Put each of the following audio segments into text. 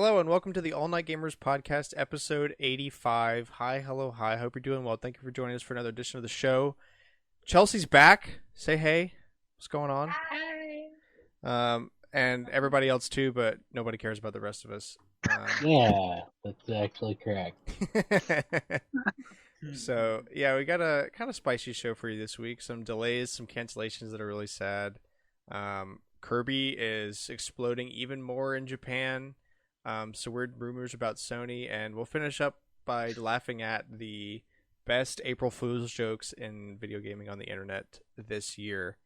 Hello and welcome to the All Night Gamers Podcast, episode 85. Hi, hello, hi. Hope you're doing well. Thank you for joining us for another edition of the show. Chelsea's back. Say hey. What's going on? And everybody else too, but nobody cares about the rest of us. Yeah, that's actually correct. So, yeah, we got a kind of spicy show for you this week. Some delays, some cancellations that are really sad. Kirby is exploding even more in Japan. Some weird rumors about Sony, and we'll finish up by laughing at the best April Fool's jokes in video gaming on the internet this year.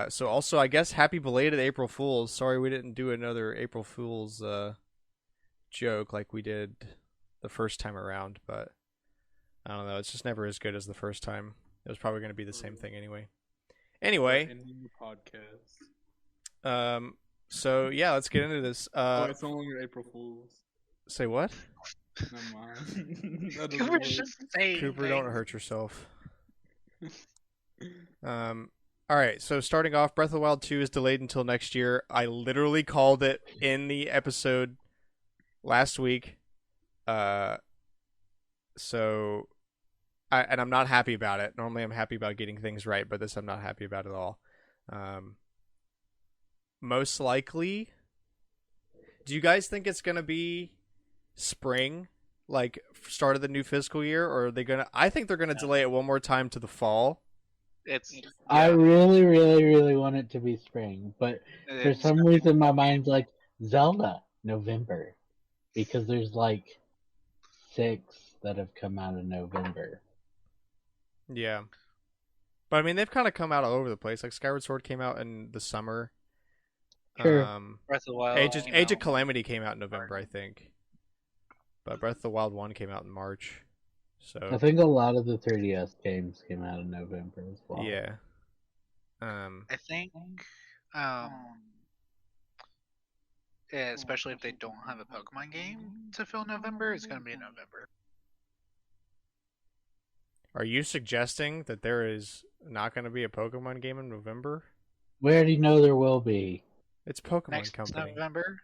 So also, I guess, happy belated April Fool's. Sorry we didn't do another April Fool's joke like we did the first time around, but I don't know. It's just never as good as the first time. It was probably going to be the same thing anyway. Anyway, ending the podcast. So yeah, let's get into this. It's no longer April Fools. Say what? Never mind. That doesn't You were work. just saying Cooper, things. don't hurt yourself. All right. So starting off, Breath of the Wild 2 is delayed until next year. I literally called it in the episode last week. I'm not happy about it. Normally, I'm happy about getting things right, but this I'm not happy about at all. Most likely, do you guys think it's gonna be spring, like start of the new fiscal year, or are they gonna? I think they're gonna delay it one more time to the fall. I really, really, really want it to be spring, but for some reason my mind's like Zelda, November, because there's like 6 that have come out in November. Yeah, but I mean they've kind of come out all over the place. Like Skyward Sword came out in the summer. Sure. Breath of the Wild. Age of Calamity came out in November, I think. But Breath of the Wild 1 came out in March. So I think a lot of the 3DS games came out in November as well. yeah. I think, especially if they don't have a Pokemon game to fill November, it's going to be in November. Are you suggesting that there is not going to be a Pokemon game in November? We already know there will be. It's Pokemon Next Company. November?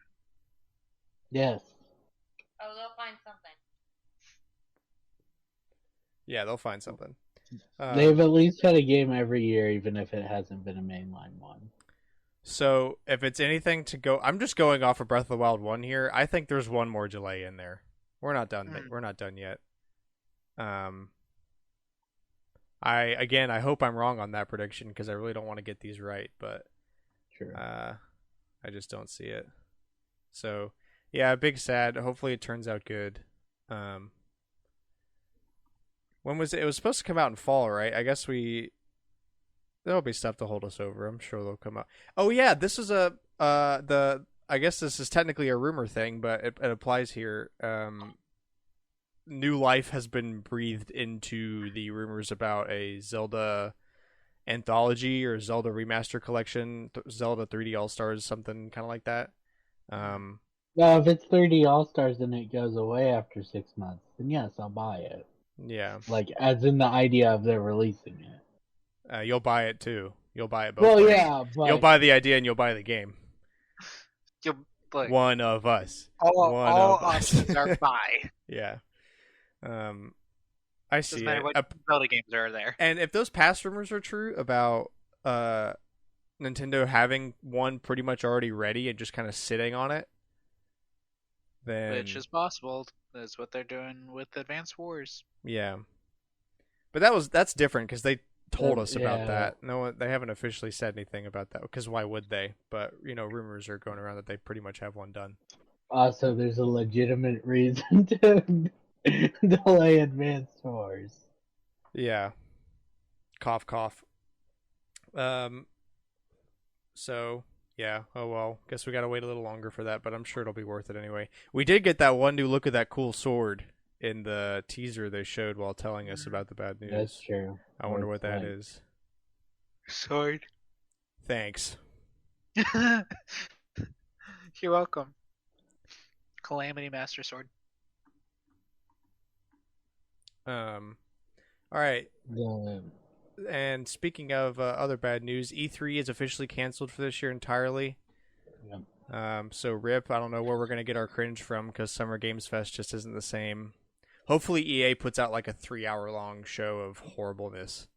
Yes. Oh, they'll find something. Yeah, they'll find something. They've at least had a game every year, even if it hasn't been a mainline one. So if it's anything to go, I'm just going off of Breath of the Wild 1 here. I think there's one more delay in there. We're not done. We're not done yet. I hope I'm wrong on that prediction because I really don't want to get these right, but Sure. I just don't see it. So yeah, big sad. Hopefully it turns out good. When was it? It was supposed to come out in fall, right? I guess there'll be stuff to hold us over. I'm sure they'll come out. Oh yeah, this is I guess this is technically a rumor thing, but it applies here. New life has been breathed into the rumors about a Zelda anthology or Zelda remaster collection, Zelda 3D All-Stars, something kind of like that. Well, if it's 3D All-Stars and it goes away after 6 months, then yes, I'll buy it. Yeah. Like, as in the idea of they're releasing it. You'll buy it too. You'll buy it both Well, ways. yeah, but... You'll buy the idea and you'll buy the game. Like, One of us. all us. options are buy. Yeah. I see Doesn't matter it. what Zelda games are there. And if those past rumors are true about Nintendo having one pretty much already ready and just kind of sitting on it, then Which is possible. That's what they're doing with Advance Wars. yeah. But that's different because they told us about Yeah. that. No, they haven't officially said anything about that because why would they? But rumors are going around that they pretty much have one done. Also, there's a legitimate reason to delay Advance Wars. Yeah. Cough, cough. So, yeah. Oh, well. Guess we gotta wait a little longer for that, but I'm sure it'll be worth it anyway. We did get that one new look at that cool sword in the teaser they showed while telling us about the bad news. That's true. I wonder what that Right. is. Sword. Thanks. You're welcome. Calamity Master Sword. All right. The And speaking of other bad news, E3 is officially canceled for this year entirely. Yep. So RIP, I don't know where we're going to get our cringe from because Summer Games Fest just isn't the same. Hopefully EA puts out like a 3-hour-long show of horribleness.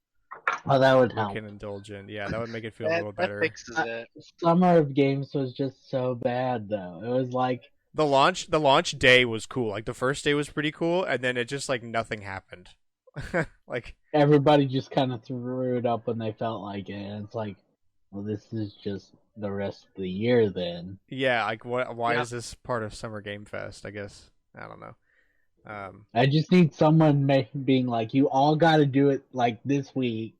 Oh, that would We help. can indulge in. Yeah, that would make it feel a little That better. fixes it. Summer of Games was just so bad, though. It was like The launch day was cool. Like the first day was pretty cool, and then it just like nothing happened. Like everybody just kind of threw it up when they felt like it. And it's like, well, this is just the rest of the year then. yeah, like what? Why Yeah. is this part of Summer Game Fest? I guess I don't know. I just need someone being like, you all got to do it like this week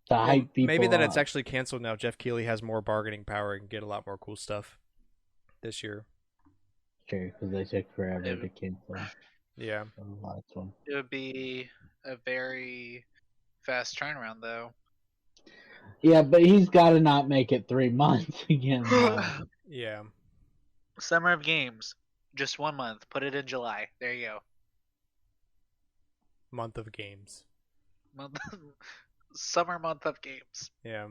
to hype people maybe that up. it's actually canceled now. Jeff Keighley has more bargaining power and can get a lot more cool stuff this year. Sure, because they took forever Yeah. to cancel Yeah. the last one. It would be a very fast turnaround, though. Yeah, but he's got to not make it 3 months again. Though. Yeah. Summer of Games, just 1 month. Put it in July. There you go. Month of games. Summer month of games. Yeah.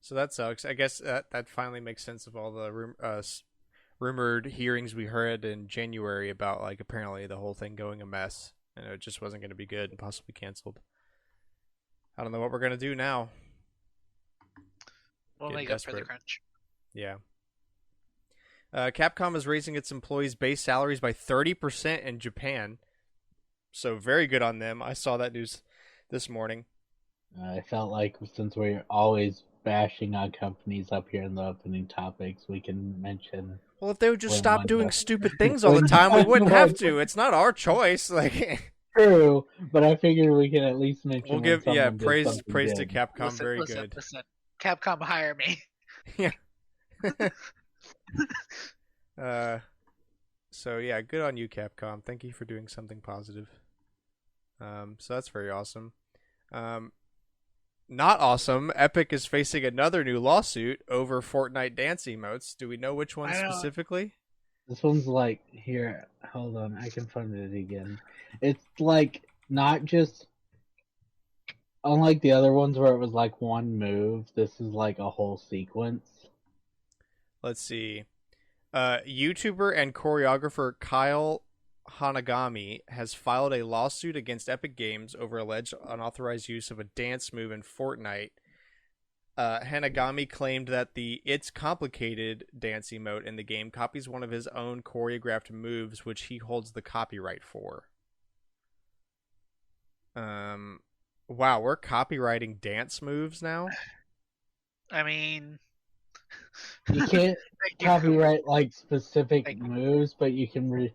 So that sucks. I guess that finally makes sense of all the rumored hearings we heard in January about like apparently the whole thing going a mess and it just wasn't going to be good and possibly canceled. I don't know what we're going to do now. We'll Getting make up for the desperate. crunch. Yeah. Capcom is raising its employees' base salaries by 30% in Japan. So very good on them. I saw that news this morning. I felt like since we're always bashing on companies up here in the opening topics, we can mention. Well, if they would just When stop one doing does. stupid things all the time, we wouldn't have to. It's not our choice. Like True, but I figured we can at least mention. we'll when give someone did praise something to good. Capcom. Very good. Listen. Capcom, hire me. So yeah, good on you, Capcom. Thank you for doing something positive. So that's very awesome. Not awesome. Epic is facing another new lawsuit over Fortnite dance emotes. Do we know which one I know. specifically? This one's like here. Hold on, I can find it again. It's like not just unlike the other ones where it was like one move. This is like a whole sequence. Let's see. YouTuber and choreographer Kyle Hanagami has filed a lawsuit against Epic Games over alleged unauthorized use of a dance move in Fortnite. Hanagami claimed that the It's Complicated dance emote in the game copies one of his own choreographed moves, which he holds the copyright for. Wow, we're copywriting dance moves now? I mean, You can't thank you. copyright like specific Thank you. moves, but you can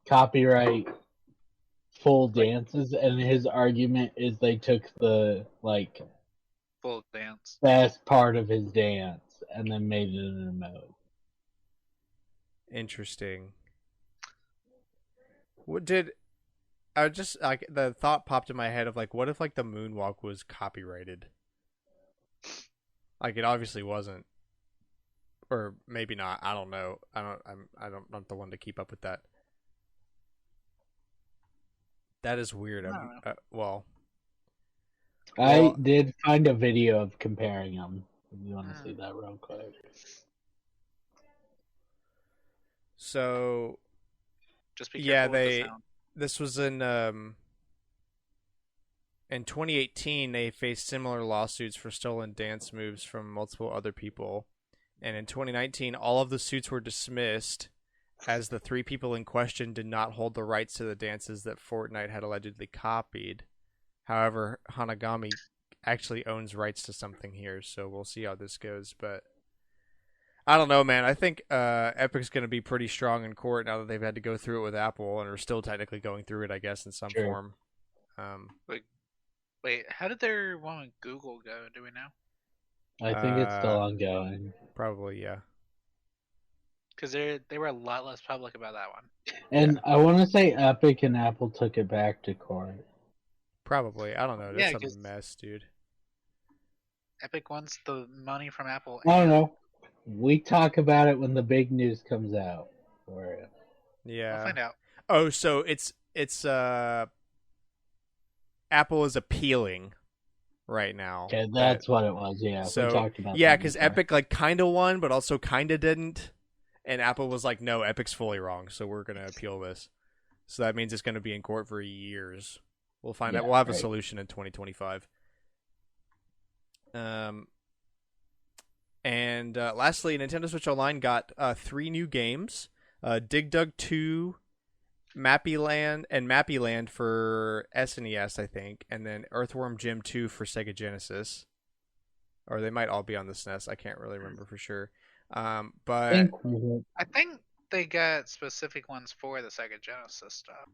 copyright full dances. And his argument is they took the like Full dance. best part of his dance and then made it an emote. Interesting. What did I just like the thought popped in my head of like what if like the moonwalk was copyrighted? Like it obviously wasn't. Or maybe not. I don't know. I'm not the one to keep up with that. That is weird. I don't know. Well, I did find a video of comparing them. If you want to see that real quick. so Just be yeah, careful with the sound. this was in 2018 they faced similar lawsuits for stolen dance moves from multiple other people. And in 2019 all of the suits were dismissed as the 3 people in question did not hold the rights to the dances that Fortnite had allegedly copied. However, Hanagami actually owns rights to something here, so we'll see how this goes. But I don't know, man. I think Epic's going to be pretty strong in court now that they've had to go through it with Apple and are still technically going through it, I guess, in some form. Wait, how did their one with Google go? Do we know? I think it's still ongoing. Probably, yeah. Because they were a lot less public about that one. And I want to say Epic and Apple took it back to court. Probably. I don't know. Yeah, That's 'cause- a mess, dude. Epic wants the money from Apple. I don't know. We talk about it when the big news comes out. Or Yeah. We'll find out. Oh, so it's Apple is appealing, right now. Okay, that's what it was. Yeah, So we talked about. yeah, that because before. Epic like kind of won, but also kind of didn't, and Apple was like, "No, Epic's fully wrong, so we're gonna appeal this." So that means it's gonna be in court for years. We'll find out. We'll have a solution in 2025. And lastly, Nintendo Switch Online got 3 new games: Dig Dug 2, Mappyland for SNES, I think, and then Earthworm Jim 2 for Sega Genesis. Or they might all be on the SNES. I can't really remember for sure. But I think they got specific ones for the Sega Genesis stuff.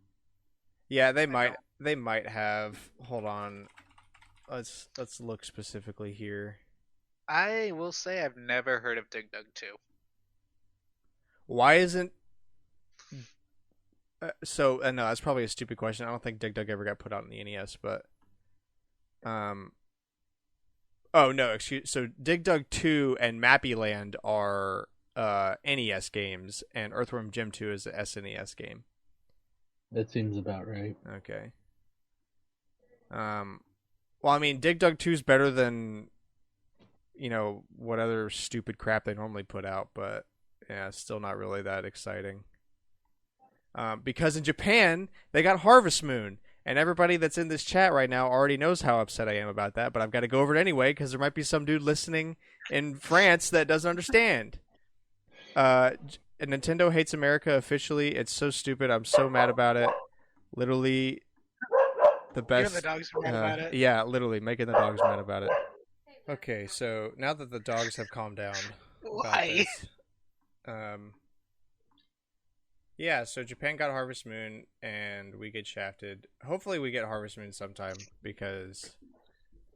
yeah, they might have. Hold on. Let's look specifically here. I will say I've never heard of Dig Dug 2. Why isn't no, that's probably a stupid question. I don't think Dig Dug ever got put out in the NES, but oh no, excuse. So Dig Dug 2 and Mappyland are NES games, and Earthworm Jim 2 is a SNES game. That seems about right. Okay. Well, I mean, Dig Dug 2 is better than, what other stupid crap they normally put out, but yeah, it's still not really that exciting. Because in Japan, they got Harvest Moon, and everybody that's in this chat right now already knows how upset I am about that, but I've got to go over it anyway, because there might be some dude listening in France that doesn't understand. Nintendo hates America officially. It's so stupid. I'm so mad about it. Literally the best. The dogs are mad about it. Yeah, literally making the dogs mad about it. Okay, so now that the dogs have calmed down about this, yeah, so Japan got Harvest Moon, and we get shafted. Hopefully we get Harvest Moon sometime, because...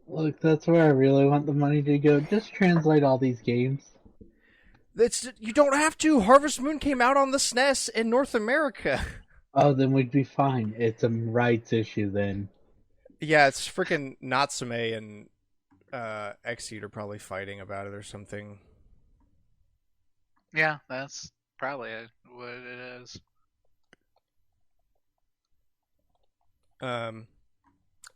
Look, that's where I really want the money to go. Just translate all these games. You don't have to! Harvest Moon came out on the SNES in North America! Oh, then we'd be fine. It's a rights issue then. Yeah, it's freaking Natsume and Xseed are probably fighting about it or something. Yeah, that's probably what it is.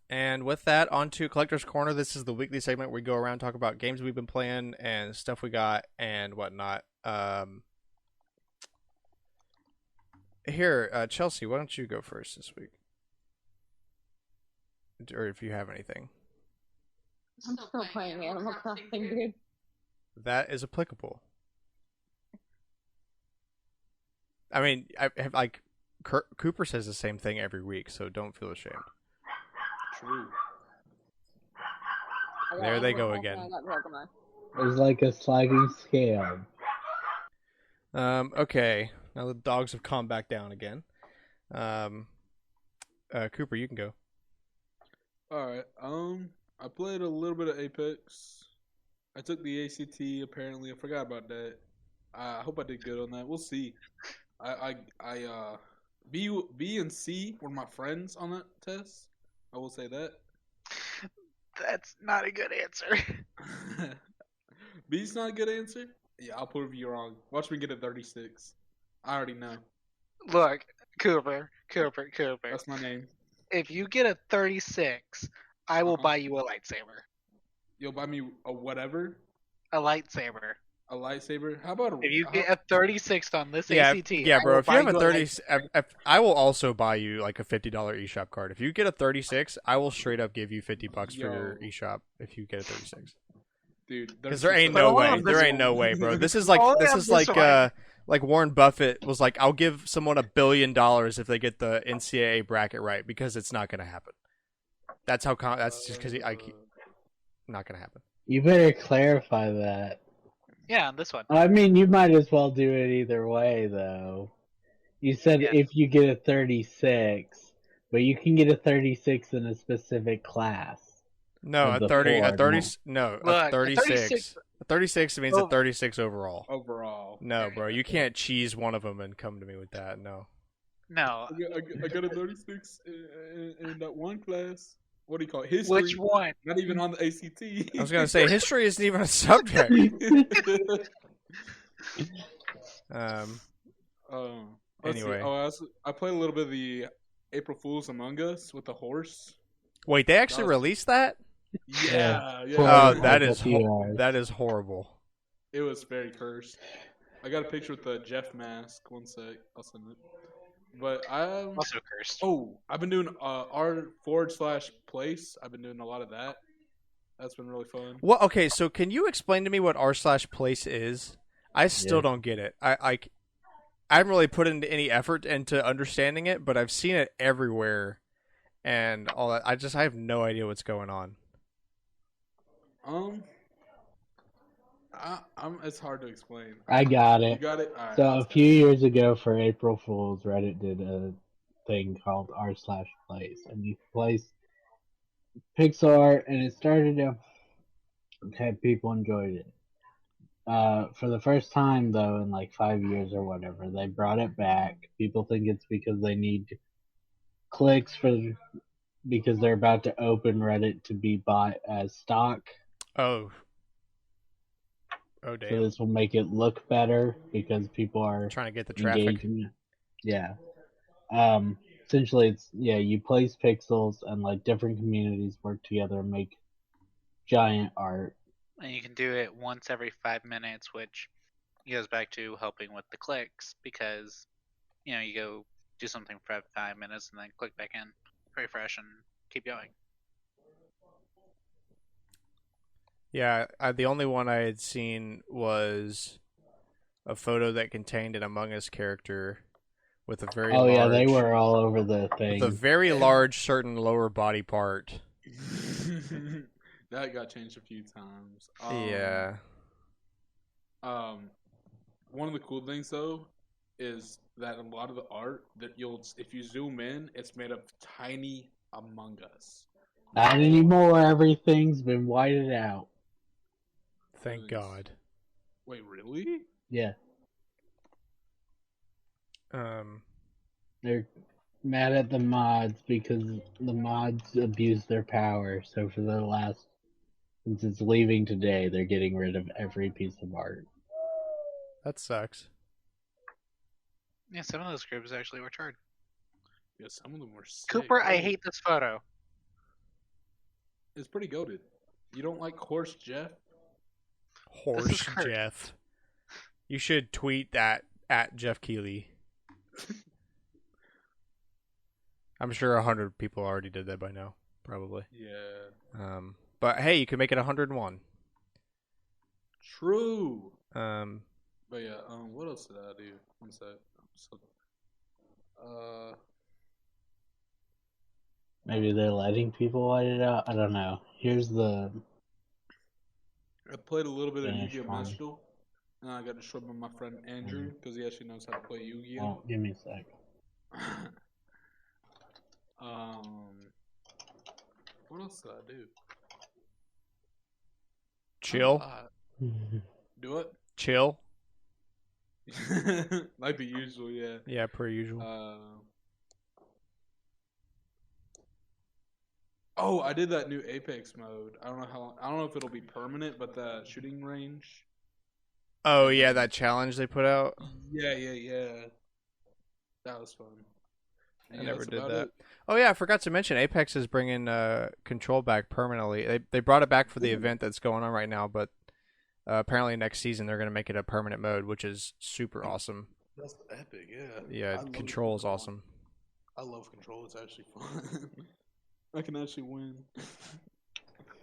And with that, on to Collector's Corner. This is the weekly segment where we go around and talk about games we've been playing and stuff we got and whatnot. Here, Chelsea, why don't you go first this week? Or if you have anything. I'm still playing Animal Crossing, dude. That is applicable. I mean, Cooper says the same thing every week, so don't feel ashamed. True. There they go again. There's like a sliding scale. Okay. Now the dogs have calmed back down again. Cooper, you can go. Alright, I played a little bit of Apex. I took the ACT, apparently. I forgot about that. I hope I did good on that. We'll see. B and C were my friends on that test. I will say that. That's not a good answer. B's not a good answer? Yeah, I'll prove you wrong. Watch me get a 36. I already know. Look, Cooper. That's my name. If you get a 36, I will buy you a lightsaber. You'll buy me a whatever? A lightsaber. A lightsaber? How about If you get a 36 on this ACT, yeah, bro. If you have a 30, a I will also buy you like a $50 eShop card. If you get a 36, I will straight up give you $50 for your eShop if you get a 36. Dude, because there ain't no way. There ain't no way, bro. This is like Warren Buffett was like, I'll give someone $1 billion if they get the NCAA bracket right, because it's not gonna happen. That's how. That's just because not gonna happen. You better clarify that. Yeah, this one. I mean, you might as well do it either way, though. You said if you get a 36, but you can get a 36 in a specific class. No, a 36. A 36 means a 36 overall. Overall. No, bro, you can't cheese one of them and come to me with that. No. No. I got a 36 in that one class. What do you call it? History. Which one? Not even on the ACT. I was gonna say history isn't even a subject. Anyway, I played a little bit of the April Fool's Among Us with the horse. Wait, they actually released that? Yeah, yeah. Oh, like a few hours. that is horrible. It was very cursed. I got a picture with the Jeff mask. One sec, I'll send it. But Also cursed. I've been doing r/place. I've been doing a lot of that. That's been really fun. Well, okay, so can you explain to me what r/place is? I still Yeah. don't get it. I haven't really put into any effort into understanding it, but I've seen it everywhere and all that. I have no idea what's going on. It's hard to explain. I got You it. got it. All right, So a few years ago for April Fools, Reddit did a thing called r/place, and you place pixel art, and it started to have people enjoyed it. For the first time though, in like 5 years or whatever, they brought it back. People think it's because they need clicks because they're about to open Reddit to be bought as stock. Oh, So damn. this will make it look better because people are Trying to get the traffic. engaging. Yeah. Essentially, it's you place pixels and like different communities work together and make giant art. And you can do it once every 5 minutes, which goes back to helping with the clicks because you go do something for 5 minutes and then click back in, refresh, and keep going. Yeah, the only one I had seen was a photo that contained an Among Us character with a very large. Yeah, they were all over the thing. With a very large certain lower body part. That got changed a few times. Yeah. One of the cool things though is that a lot of the art that if you zoom in, it's made of tiny Among Us. Not anymore. Everything's been whited out. Thank God. Wait, really? Yeah. Um. They're mad at the mods because the mods abuse their power. So for since it's leaving today, they're getting rid of every piece of art. That sucks. Yeah, some of those groups actually were charred. Yeah, some of them were sick. Cooper, I hate this photo. It's pretty goated. You don't like Horse Jeff? Horse Jeff. You should tweet that at Jeff Keighley. I'm sure 100 people already did that by now, probably. Yeah. But hey, you can make it 101. True. But yeah, what else did I do? One sec. Maybe they're letting people white it out. I don't know. Here's the. I played a little bit of Finish Yu-Gi-Oh! one. Master Duel, and I got destroyed by my friend Andrew because he actually knows how to play Yu-Gi-Oh. Oh, give me a sec. What else did I do? chill. Do it. Chill. Like the usual, yeah. Yeah, per usual. I did that new Apex mode. I don't know if it'll be permanent, but the shooting range. Oh yeah, that challenge they put out. Yeah. That was fun. I never did that. Oh yeah, I forgot to mention Apex is bringing Control back permanently. They brought it back for the event that's going on right now, but apparently next season they're going to make it a permanent mode, which is super awesome. That's epic, yeah. Yeah, Control is awesome. I love Control. It's actually fun. I can actually win.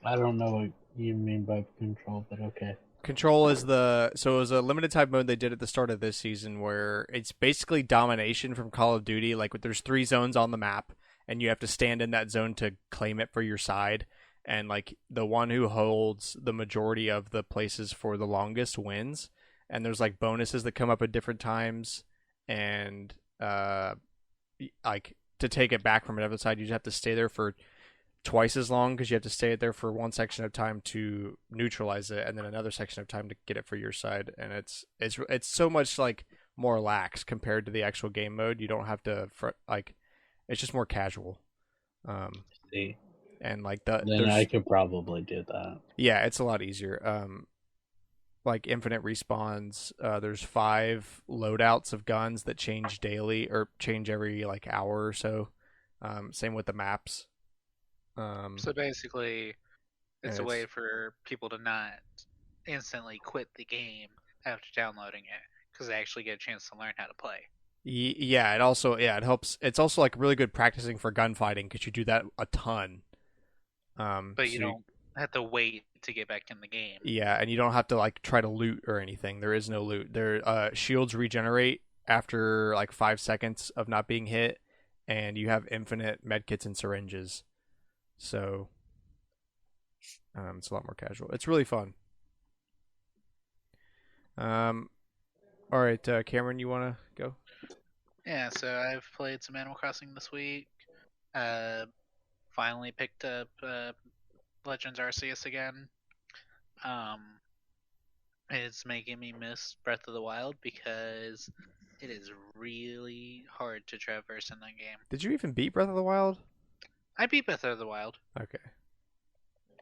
I don't know what you mean by Control, but okay. Control is so it was a limited time mode they did at the start of this season where it's basically domination from Call of Duty. Like there's 3 zones on the map and you have to stand in that zone to claim it for your side. And like the one who holds the majority of the places for the longest wins. And there's like bonuses that come up at different times. And like to take it back from another side, you just have to stay there for twice as long because you have to stay there for one section of time to neutralize it, and then another section of time to get it for your side. And it's so much like more lax compared to the actual game mode. You don't have to it's just more casual. See, and like then I could probably do that. Yeah, it's a lot easier. Like infinite respawns. There's 5 loadouts of guns that change daily or change every like hour or so. Same with the maps. So basically, It's a way for people to not instantly quit the game after downloading it because they actually get a chance to learn how to play. Yeah, it helps. It's also like really good practicing for gunfighting because you do that a ton. But you don't have to wait to get back in the game. Yeah, and you don't have to like try to loot or anything. There is no loot. Shields regenerate after like 5 seconds of not being hit, and you have infinite medkits and syringes. So it's a lot more casual. It's really fun. All right, Cameron, you want to go? Yeah, so I've played some Animal Crossing this week. Finally picked up Legends Arceus again. It's making me miss Breath of the Wild because it is really hard to traverse in that game. Did you even beat Breath of the Wild? I beat Breath of the Wild. Okay.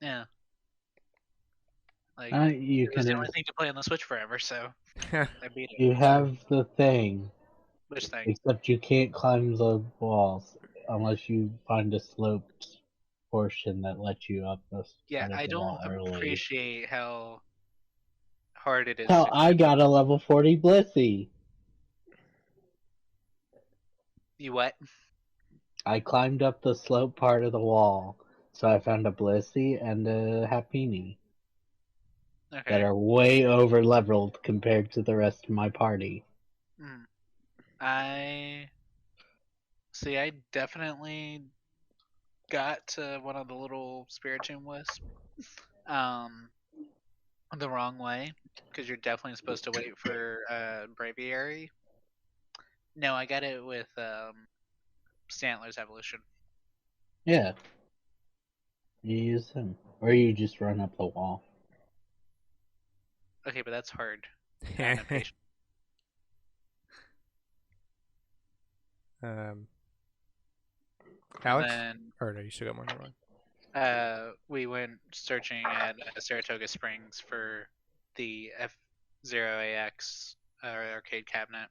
Yeah. Like you it was the can. only thing to play on the Switch forever, so I beat it. You have the thing, Which thing? except you can't climb the walls unless you find a sloped portion that lets you up the Yeah, side of I the don't wall early. appreciate how hard it is. Hell, I got a level 40 Blissey. You what? I climbed up the slope part of the wall, so I found a Blissey and a Happini Okay. that are way over leveled compared to the rest of my party. I definitely got to one of the little Spiritomb wisps the wrong way because you're definitely supposed to wait for Braviary. No, I got it with Stantler's evolution. Yeah. You use him. Or you just run up the wall. Okay, but that's hard. I'm impatient. Alex? Then, or no, you still got more. Never mind. We went searching at Saratoga Springs for the F0AX arcade cabinet.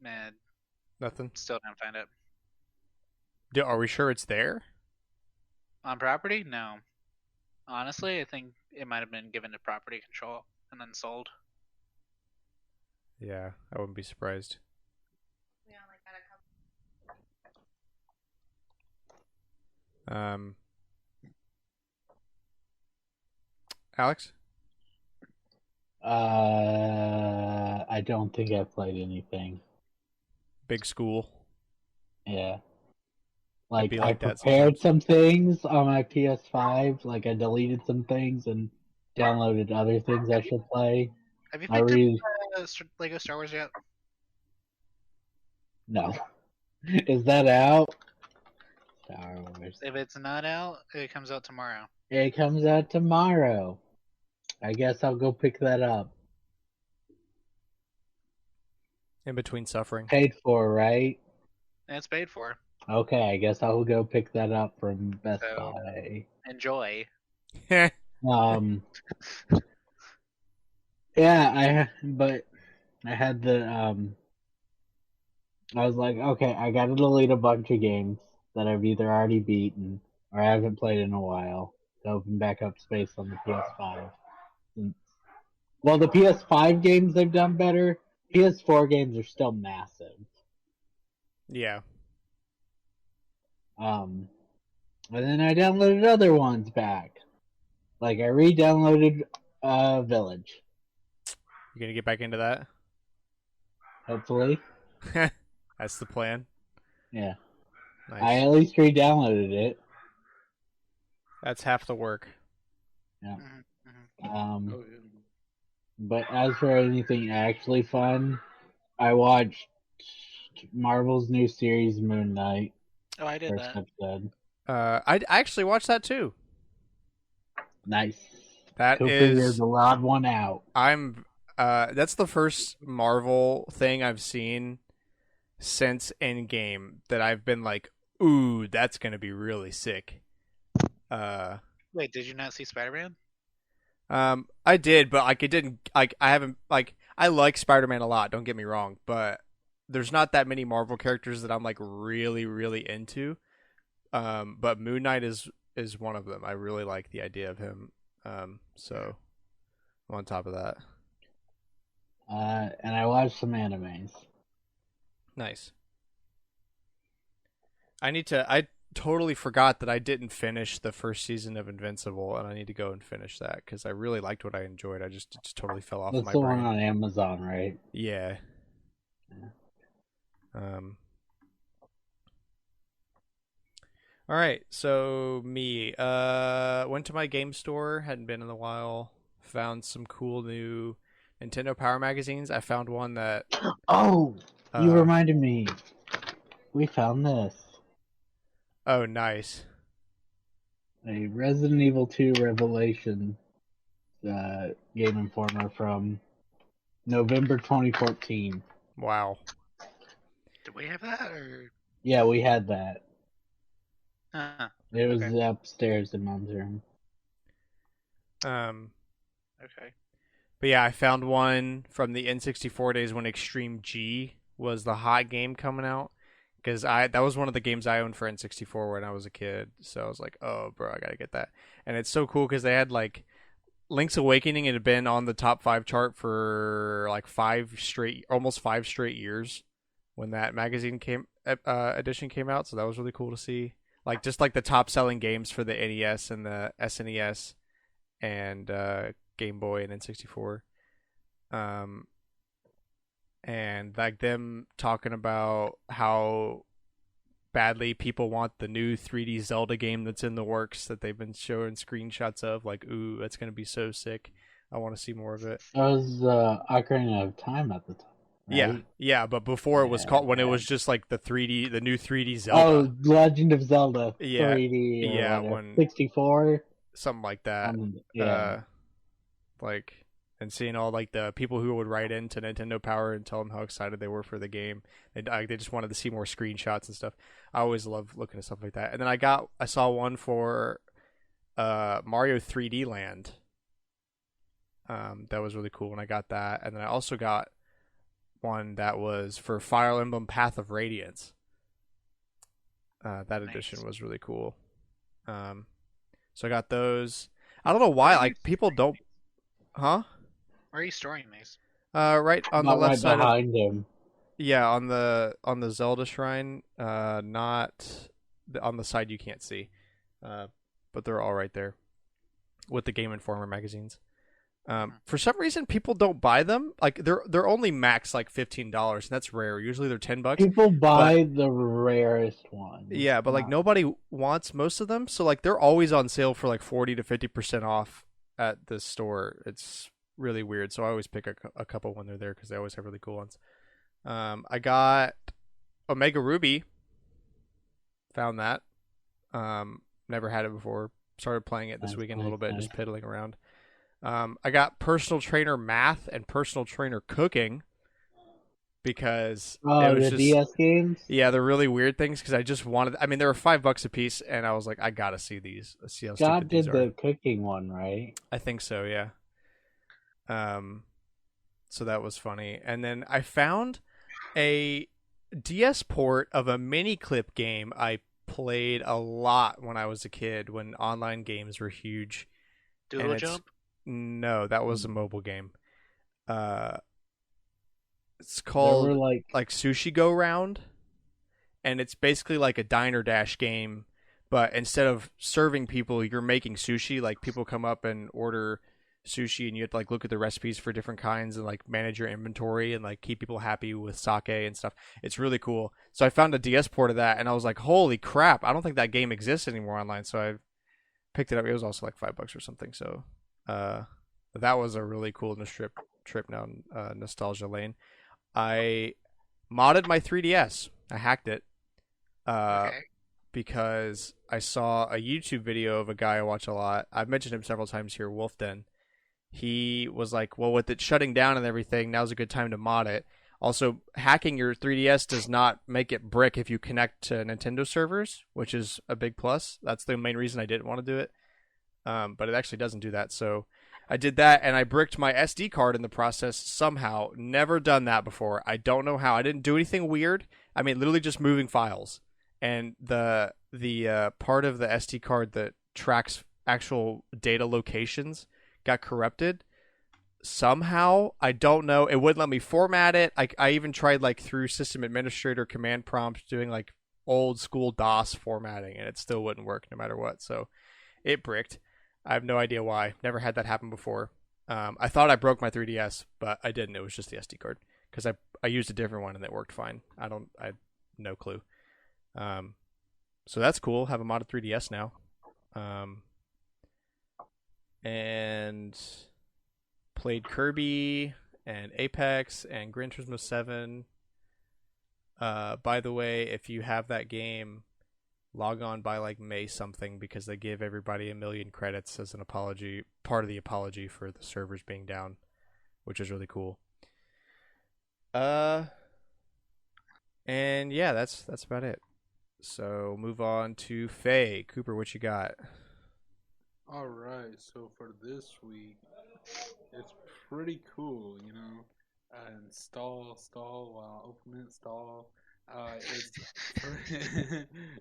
And Nothing. still didn't find it. Are we sure it's there? On property? No. Honestly, I think it might have been given to property control and then sold. Yeah, I wouldn't be surprised. We only got a couple. Alex? I don't think I've played anything. Big school. Yeah. Like, be I like that prepared sometimes. some things on my PS5. Like, I deleted some things and downloaded other things I should play. Have you I picked really... up Lego Star Wars yet? No. Is that out? Star Wars. If it's not out, it comes out tomorrow. It comes out tomorrow. I guess I'll go pick that up. In between suffering. Paid for, right? And it's paid for. Okay, I guess I'll go pick that up from Best So, Buy. Enjoy. Yeah, but I had the I was like, okay, I gotta delete a bunch of games that I've either already beaten or I haven't played in a while to open back up space on the PS5. Well, the PS5 games they've done better. PS4 games are still massive. Yeah. And then I downloaded other ones back. Like I re-downloaded Village. You gonna get back into that? Hopefully. That's the plan. Yeah. Nice. I at least re-downloaded it. That's half the work. Yeah. Oh, yeah. But as for anything actually fun, I watched Marvel's new series Moon Knight. Oh, I did First that. episode. I actually watched that too. Nice. That Cooper, is you're the loud one out. That's the first Marvel thing I've seen since Endgame that I've been like, ooh, that's gonna be really sick. Wait, did you not see Spider-Man? I did, but like it didn't like I haven't like I like Spider-Man a lot, don't get me wrong, but there's not that many Marvel characters that I'm like really, really into. But Moon Knight is is one of them. I really like the idea of him. So I'm on top of that. And I watched some animes. Nice. I totally forgot that I didn't finish the first season of Invincible, and I need to go and finish that because I really liked what I enjoyed. It just totally fell off That's my the brain. one on Amazon, right? Yeah. Yeah. All right, so me went to my game store, hadn't been in a while, found some cool new Nintendo Power magazines. I found one that Oh, you reminded me. We found this. Oh, nice. A Resident Evil 2 Revelation Game Informer from November 2014. Wow. Did we have that or? Yeah, we had that. It was okay. upstairs in Mom's room. Okay. But yeah, I found one from the N64 days when Extreme G was the hot game coming out. Because that was one of the games I owned for N64 when I was a kid. So I was like, oh, bro, I got to get that. And it's so cool because they had like Link's Awakening. It had been on the top 5 chart for like almost 5 straight years when that magazine edition came out. So that was really cool to see. Like just like the top selling games for the NES and the SNES and Game Boy and N64. And like them talking about how badly people want the new 3D Zelda game that's in the works that they've been showing screenshots of. Like, ooh, that's going to be so sick. I want to see more of it. That was Ocarina of Time at the time, right? Yeah, but before it was called, when it was just like the new 3D Zelda. Oh, Legend of Zelda 3D or yeah, whatever. 64? Something like that. And seeing all like the people who would write into Nintendo Power and tell them how excited they were for the game. They just wanted to see more screenshots and stuff. I always love looking at stuff like that. And then I saw one for Mario 3D Land. That was really cool when I got that. And then I also got one that was for Fire Emblem Path of Radiance. That edition was really cool. So I got those. I don't know why, like people don't. Huh? Where are you storing these? Right on the left side behind him. Yeah, on the Zelda shrine. Not on the side you can't see. But they're all right there with the Game Informer magazines. For some reason, people don't buy them. Like they're only max like $15, and that's rare. Usually they're $10. People buy the rarest ones. Yeah, but like nobody wants most of them, so like they're always on sale for like 40 to 50% off at this store. It's really weird, so I always pick a couple when they're there because they always have really cool ones. I got Omega Ruby. Found that. Never had it before. Started playing it this weekend a little bit, just piddling around. I got Personal Trainer Math and Personal Trainer Cooking because it was the just, DS games. Yeah, they're really weird things because I just wanted. I mean, they were $5 a piece, and I was like, I gotta see these. Let's see how God stupid these did are. the cooking one, right? I think so. Yeah. So that was funny, and then I found a DS port of a mini clip game I played a lot when I was a kid when online games were huge. Doodle Jump? No, that was a mobile game. It's called like Sushi Go Round, and it's basically like a Diner Dash game, but instead of serving people, you're making sushi. Like people come up and order sushi, and you have to like look at the recipes for different kinds and like manage your inventory and like keep people happy with sake and stuff. It's really cool. So I found a DS port of that, and I was like, holy crap! I don't think that game exists anymore online. So I picked it up. It was also like $5 or something. So that was a really cool trip down nostalgia lane. I modded my 3DS. I hacked it because I saw a YouTube video of a guy I watch a lot. I've mentioned him several times here, Wolfden. He was like, well, with it shutting down and everything, now's a good time to mod it. Also, hacking your 3DS does not make it brick if you connect to Nintendo servers, which is a big plus. That's the main reason I didn't want to do it. But it actually doesn't do that. So I did that, and I bricked my SD card in the process somehow. Never done that before. I don't know how. I didn't do anything weird. I mean, literally just moving files. And the part of the SD card that tracks actual data locations got corrupted. Somehow, I don't know, it wouldn't let me format it. I even tried like through system administrator command prompts doing like old school DOS formatting, and it still wouldn't work no matter what. So it bricked. I have no idea why. Never had that happen before. I thought I broke my 3DS, but I didn't. It was just the SD card because I used a different one and it worked fine. I had no clue. So that's cool. Have a modded 3DS now. And played Kirby and Apex and Gran Turismo 7. By the way, if you have that game, log on by like May something because they give everybody 1 million credits as an apology, part of the apology for the servers being down, which is really cool. And yeah, that's about it. So move on to Faye. Cooper, what you got? All right, so for this week, it's pretty cool, you know. Install while open install.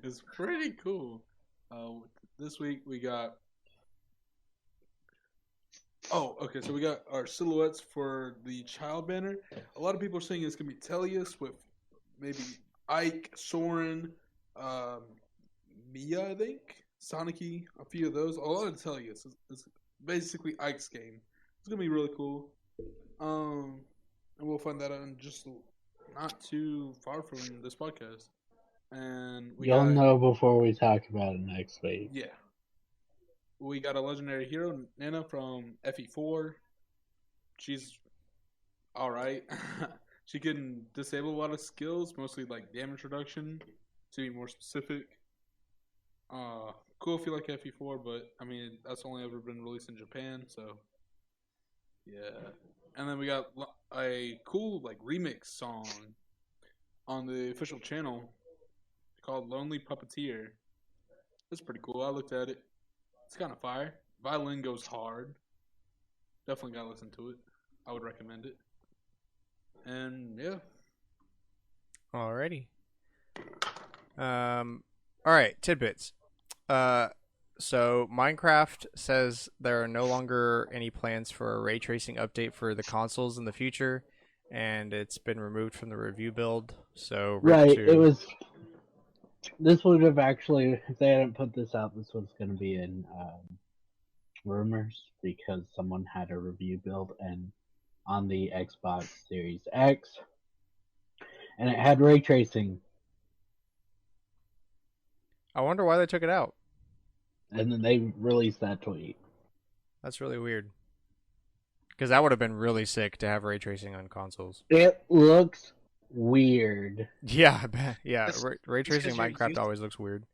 It's pretty cool. This week we got. Oh, okay. So we got our silhouettes for the child banner. A lot of people are saying it's gonna be Tellius with maybe Ike, Soren, Mia, I think, Sonicy, a few of those. A lot of Tellius. It's basically Ike's game. It's gonna be really cool. And we'll find that out in just not too far from this podcast. And you'll know before we talk about it next week. Yeah. We got a legendary hero, Nana from FE4. She's alright. She can disable a lot of skills, mostly like damage reduction, to be more specific. Cool if you like FE4, but I mean that's only ever been released in Japan, so yeah. And then we got a cool like remix song on the official channel called "Lonely Puppeteer." It's pretty cool. I looked at it. It's kind of fire. Violin goes hard. Definitely gotta listen to it. I would recommend it. And yeah. Alrighty. Alright, tidbits. So Minecraft says there are no longer any plans for a ray tracing update for the consoles in the future, and it's been removed from the review build. So it was. This would have actually, if they hadn't put this out, this was going to be in rumors because someone had a review build and on the Xbox Series X, and it had ray tracing. I wonder why they took it out. And then they released that tweet. That's really weird. Because that would have been really sick to have ray tracing on consoles. It looks weird. Yeah, I bet. Yeah, ray tracing in Minecraft always looks weird.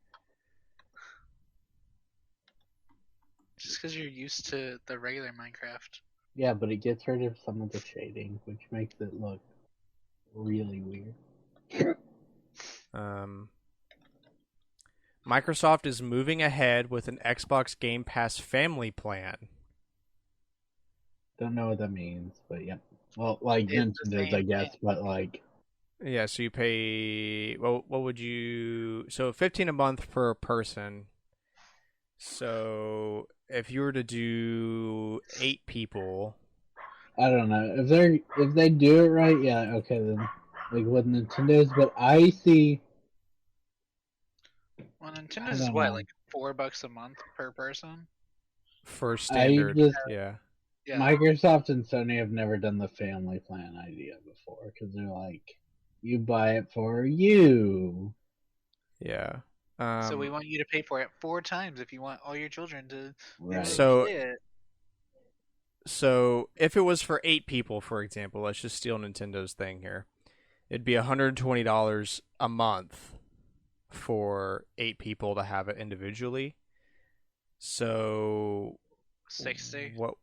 Just because you're used to the regular Minecraft. Yeah, but it gets rid of some of the shading, which makes it look really weird. Microsoft is moving ahead with an Xbox Game Pass family plan. Don't know what that means, but yeah. Well, like Nintendo's, I guess, but like... Yeah, so you pay... Well, what would you... So $15 a month per person. So if you were to do 8 people... I don't know. If they do it right, yeah, okay, then. Like with Nintendo's, but I see... Well, Nintendo's is what, like $4 a month per person? For standard, yeah. Microsoft and Sony have never done the family plan idea before because they're like, you buy it for you. Yeah. So we want you to pay for it 4 times if you want all your children to. Right. So if it was for 8 people, for example, let's just steal Nintendo's thing here. It'd be $120 a month for 8 people to have it individually. So 60. What?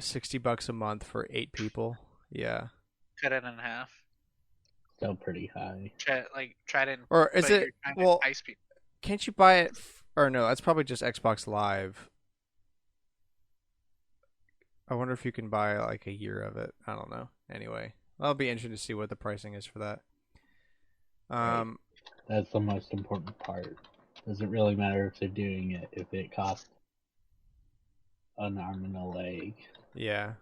$60 a month for 8 people? Yeah. Cut it in half. Still pretty high. Try to. Or is it? Well, can't you buy it? Or no, that's probably just Xbox Live. I wonder if you can buy like a year of it. I don't know. Anyway, that'll be interesting to see what the pricing is for that. Right. That's the most important part. Doesn't really matter if they're doing it if it costs an arm and a leg. Yeah.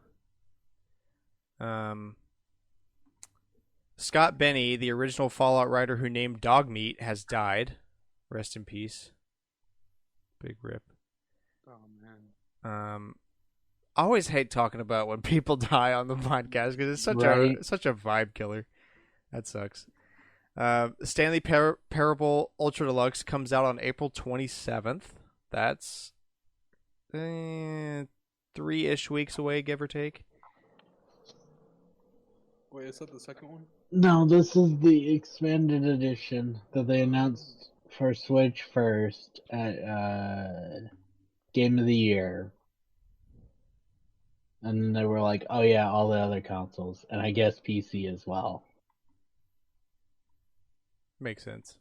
Scott Benny, the original Fallout writer who named Dogmeat, has died. Rest in peace. Big rip. Oh man. I always hate talking about when people die on the podcast because it's such a vibe killer. That sucks. Stanley Parable Ultra Deluxe comes out on April 27th. That's 3-ish weeks away, give or take. Wait, is that the second one? No, this is the expanded edition that they announced for Switch first at Game of the Year. And then they were like, oh yeah, all the other consoles. And I guess PC as well. Makes sense.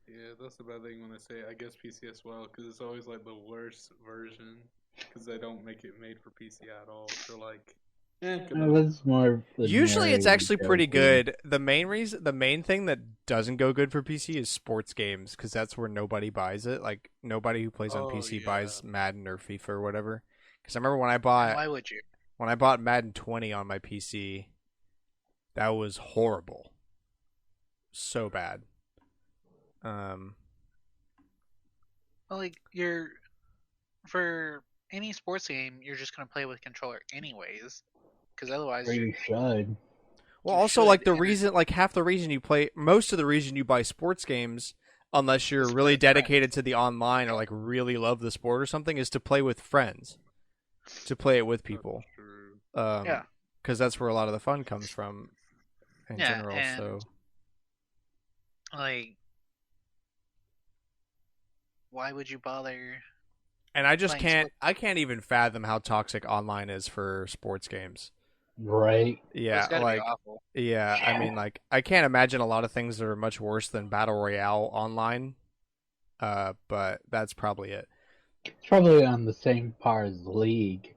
Yeah, that's the bad thing when they say, I guess PC as well, because it's always like the worst version, because they don't make it made for PC at all. So like, That's more. Usually, it's actually pretty good. The main thing that doesn't go good for PC is sports games, because that's where nobody buys it. Like nobody who plays on PC buys Madden or FIFA or whatever. Because I remember when I bought. Why would you? When I bought Madden 20 on my PC, that was horrible. So bad. Well, like for any sports game, you're just gonna play with controller anyways, because otherwise you should. Well, also like the reason, like half the reason you play, most of the reason you buy sports games, unless you're really dedicated to the online or like really love the sport or something, is to play with friends, to play it with people. Yeah, because that's where a lot of the fun comes from in general. So, like, why would you bother? And I just can't. I can't even fathom how toxic online is for sports games. Right. Yeah. It's gotta like. be awful. Yeah. I mean, like, I can't imagine a lot of things that are much worse than Battle Royale online. But that's probably it. It's probably on the same par as League.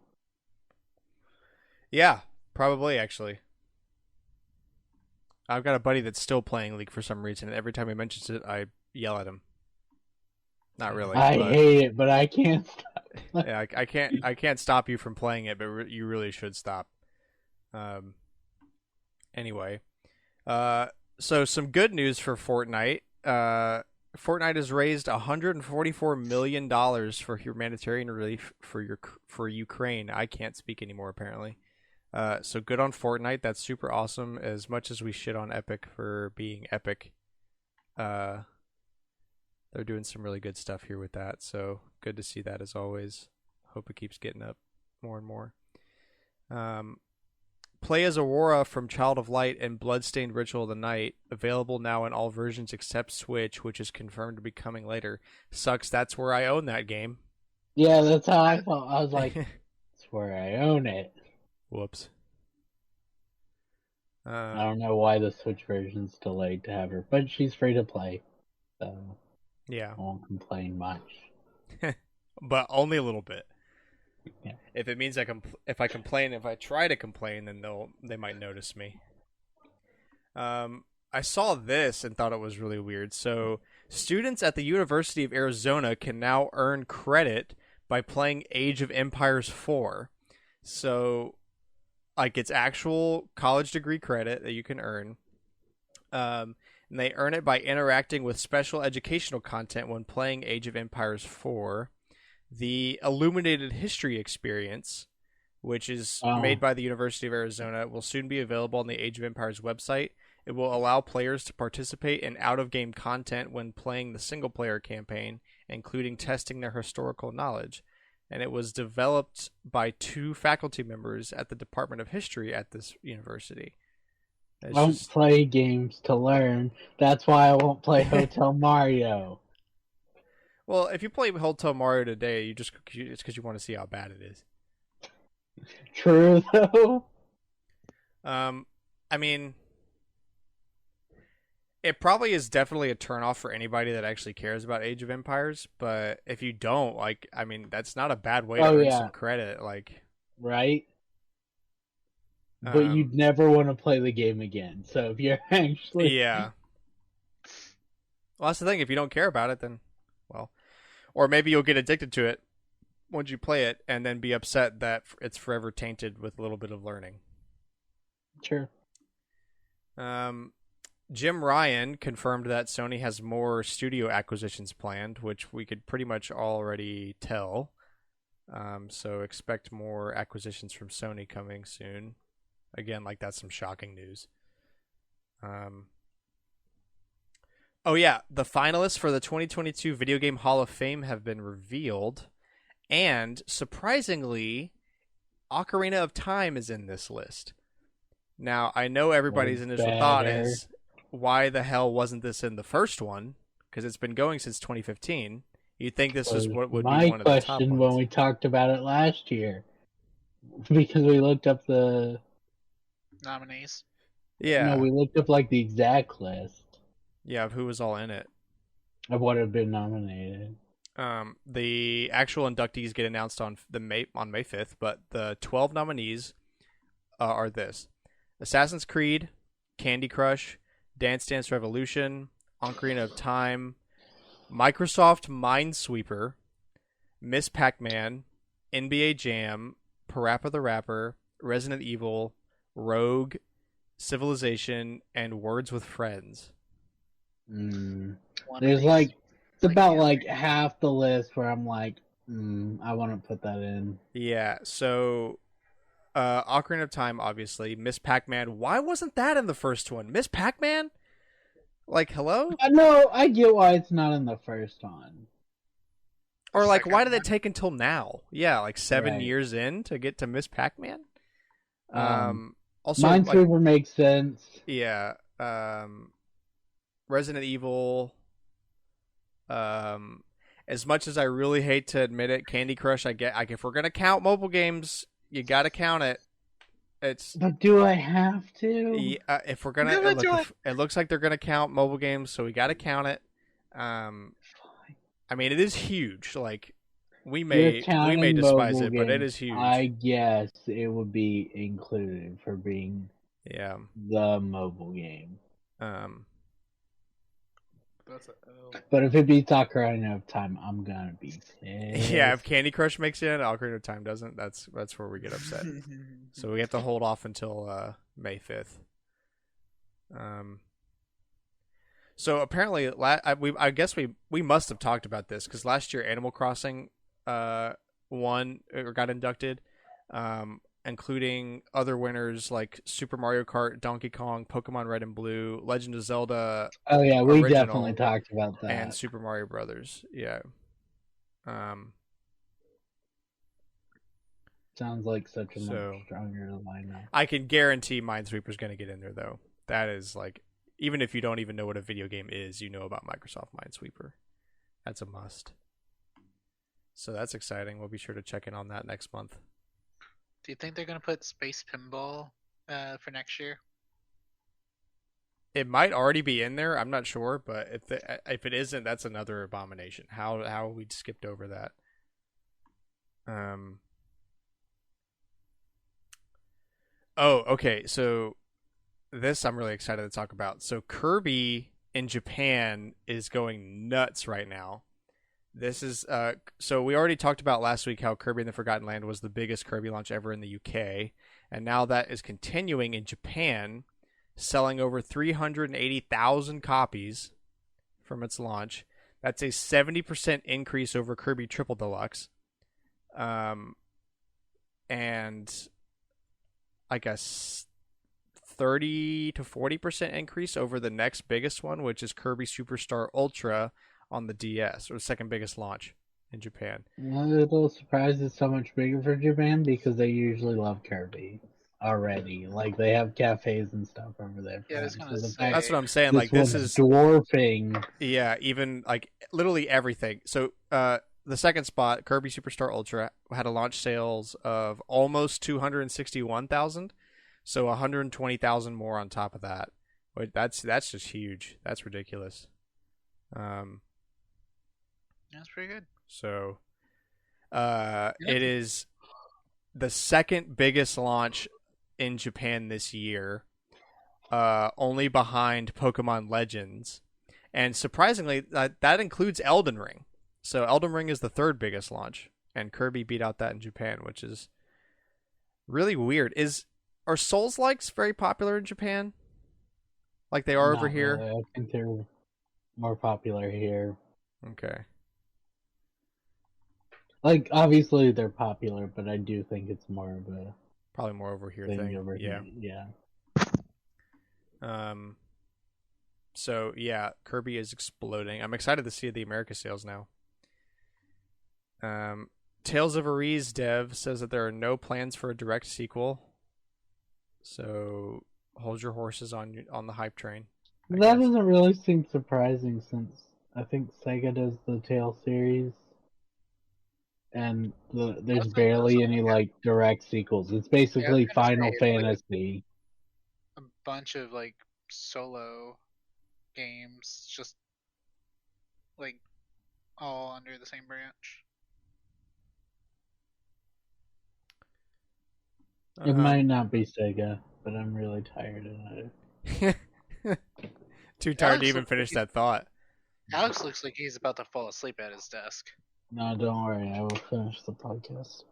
Yeah, probably actually. I've got a buddy that's still playing League for some reason, and every time he mentions it, I yell at him. Not really. I hate it, but I can't stop. Yeah, I can't stop you from playing it, but you really should stop. Anyway, so some good news for Fortnite. Fortnite has raised $144 million for humanitarian relief for Ukraine. I can't speak anymore, apparently. So good on Fortnite. That's super awesome. As much as we shit on Epic for being Epic, they're doing some really good stuff here with that. So good to see that as always. Hope it keeps getting up more and more. Play as Aurora from Child of Light and Bloodstained Ritual of the Night. Available now in all versions except Switch, which is confirmed to be coming later. Sucks. That's where I own that game. Yeah, that's how I felt. I was like, that's where I own it. Whoops. I don't know why the Switch version's delayed to have her, but she's free to play, so yeah, I won't complain much. But only a little bit. Yeah. If it means if I try to complain, then they might notice me. I saw this and thought it was really weird. So, students at the University of Arizona can now earn credit by playing Age of Empires 4. So, like, it's actual college degree credit that you can earn. And they earn it by interacting with special educational content when playing Age of Empires 4. The Illuminated History Experience, which is made by the University of Arizona, will soon be available on the Age of Empires website. It will allow players to participate in out-of-game content when playing the single-player campaign, including testing their historical knowledge. And it was developed by 2 faculty members at the Department of History at this university. I don't play games to learn. That's why I won't play Hotel Mario. Well, if you play Hotel Mario today, it's because you want to see how bad it is. True, though. I mean, it probably is definitely a turnoff for anybody that actually cares about Age of Empires. But if you don't, like, I mean, that's not a bad way to earn some credit. Like, right? But you'd never want to play the game again. So if you're actually... Yeah. Well, that's the thing. If you don't care about it, then, well, or maybe you'll get addicted to it once you play it, and then be upset that it's forever tainted with a little bit of learning. Sure. Jim Ryan confirmed that Sony has more studio acquisitions planned, which we could pretty much already tell. So expect more acquisitions from Sony coming soon. Again, like that's some shocking news. Oh yeah, the finalists for the 2022 Video Game Hall of Fame have been revealed, and surprisingly, Ocarina of Time is in this list. Now, I know everybody's initial thought is, why the hell wasn't this in the first one? Because it's been going since 2015. You'd think this was what would be one of the top ones. My question when we talked about it last year, because we looked up the nominees. Yeah. No, we looked up like the exact list. Yeah, of who was all in it. Of what had been nominated. The actual inductees get announced on May 5th, but the 12 nominees are this: Assassin's Creed, Candy Crush, Dance Dance Revolution, Ocarina of Time, Microsoft Minesweeper, Miss Pac-Man, NBA Jam, Parappa the Rapper, Resident Evil, Rogue, Civilization, and Words with Friends. There's like, it's about like half the list where I'm like, I want to put that in. Yeah, so Ocarina of Time, obviously. Miss Pac-Man. Why wasn't that in the first one? Miss Pac-Man? Like, hello? No, I get why it's not in the first one. Or like, why did it take until now? Yeah, like 7 years in to get to Miss Pac-Man? Also, Minesweeper makes sense. Yeah. Resident Evil. As much as I really hate to admit it, Candy Crush, if we're gonna count mobile games, you gotta count it. But do I have to? Yeah, if we're gonna, it looks like they're gonna count mobile games, so we gotta count it. I mean, it is huge. Like we may despise it, but it is huge. I guess it would be included for being the mobile game. But if it beats Ocarina of Time, I'm gonna be pissed. Yeah, if Candy Crush makes it in, Ocarina of Time doesn't, that's where we get upset. So we have to hold off until May 5th. So apparently, I guess we must have talked about this because last year Animal Crossing won or got inducted, including other winners like Super Mario Kart, Donkey Kong, Pokemon Red and Blue, Legend of Zelda. Oh yeah, we definitely talked about that. And Super Mario Brothers. Yeah. Sounds like such a much stronger lineup. I can guarantee Minesweeper's going to get in there though. That is like, even if you don't even know what a video game is, you know about Microsoft Minesweeper. That's a must. So that's exciting. We'll be sure to check in on that next month. Do you think they're going to put Space Pinball for next year? It might already be in there. I'm not sure, but if it isn't, that's another abomination. How we skipped over that. Oh, okay. So this I'm really excited to talk about. So Kirby in Japan is going nuts right now. This is so we already talked about last week how Kirby and the Forgotten Land was the biggest Kirby launch ever in the UK, and now that is continuing in Japan, selling over 380,000 copies from its launch. That's a 70% increase over Kirby Triple Deluxe, and like a 30 to 40% increase over the next biggest one, which is Kirby Superstar Ultra on the DS, or the second biggest launch in Japan. I'm a little surprised it's so much bigger for Japan because they usually love Kirby already. Like they have cafes and stuff over there. Yeah, so that's what I'm saying. Like this is dwarfing. Yeah, even like literally everything. So the second spot, Kirby Superstar Ultra, had a launch sales of almost 261,000. So 120,000 more on top of that. But that's just huge. That's ridiculous. That's pretty good. So, it is the second biggest launch in Japan this year, only behind Pokemon Legends, And surprisingly, that includes Elden Ring. So Elden Ring is the third biggest launch, and Kirby beat out that in Japan, which is really weird. Are Souls-likes very popular in Japan? Like they are over Not here? really. I think they're more popular here. Okay. Like, obviously they're popular, but I do think it's more of a Probably more over here thing thing. over Yeah. here. Yeah. So yeah, Kirby is exploding. I'm excited to see the America sales now. Tales of Arise dev says that there are no plans for a direct sequel. So hold your horses on the hype train. That guess. doesn't really seem surprising since I think Sega does the Tale series, and there's barely any like direct sequels. It's basically Final Fantasy. A bunch of like solo games, just like all under the same branch. It might not be Sega, but I'm really tired of it. Too tired to even finish that thought. Alex looks like he's about to fall asleep at his desk. No, don't worry. I will finish the podcast.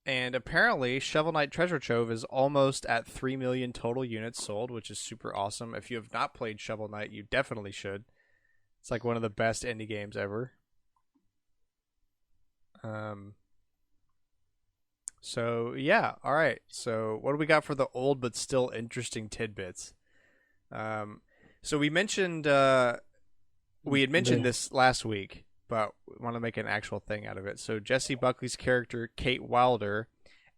And apparently, Shovel Knight Treasure Trove is almost at 3 million total units sold, which is super awesome. If you have not played Shovel Knight, you definitely should. It's like one of the best indie games ever. So yeah, all right. So what do we got for the old but still interesting tidbits? So we mentioned had mentioned this last week, but we want to make an actual thing out of it. So Jessie Buckley's character Kate Wilder,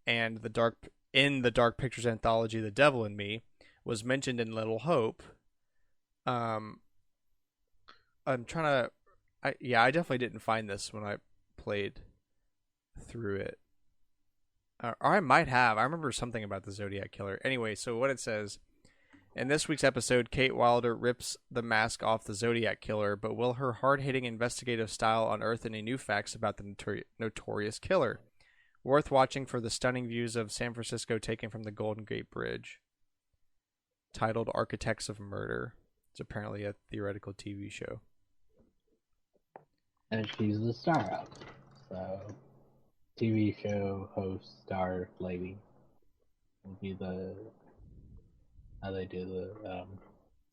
and the Dark Pictures anthology The Devil in Me was mentioned in Little Hope. I'm trying to, I definitely didn't find this when I played through it. Or I might have. I remember something about the Zodiac Killer. Anyway, so what it says, in this week's episode, Kate Wilder rips the mask off the Zodiac Killer, but will her hard-hitting investigative style unearth any new facts about the notorious killer? Worth watching for the stunning views of San Francisco taken from the Golden Gate Bridge. Titled Architects of Murder. It's apparently a theoretical TV show. And she's the star of it. So, TV show host, star lady will be how they do the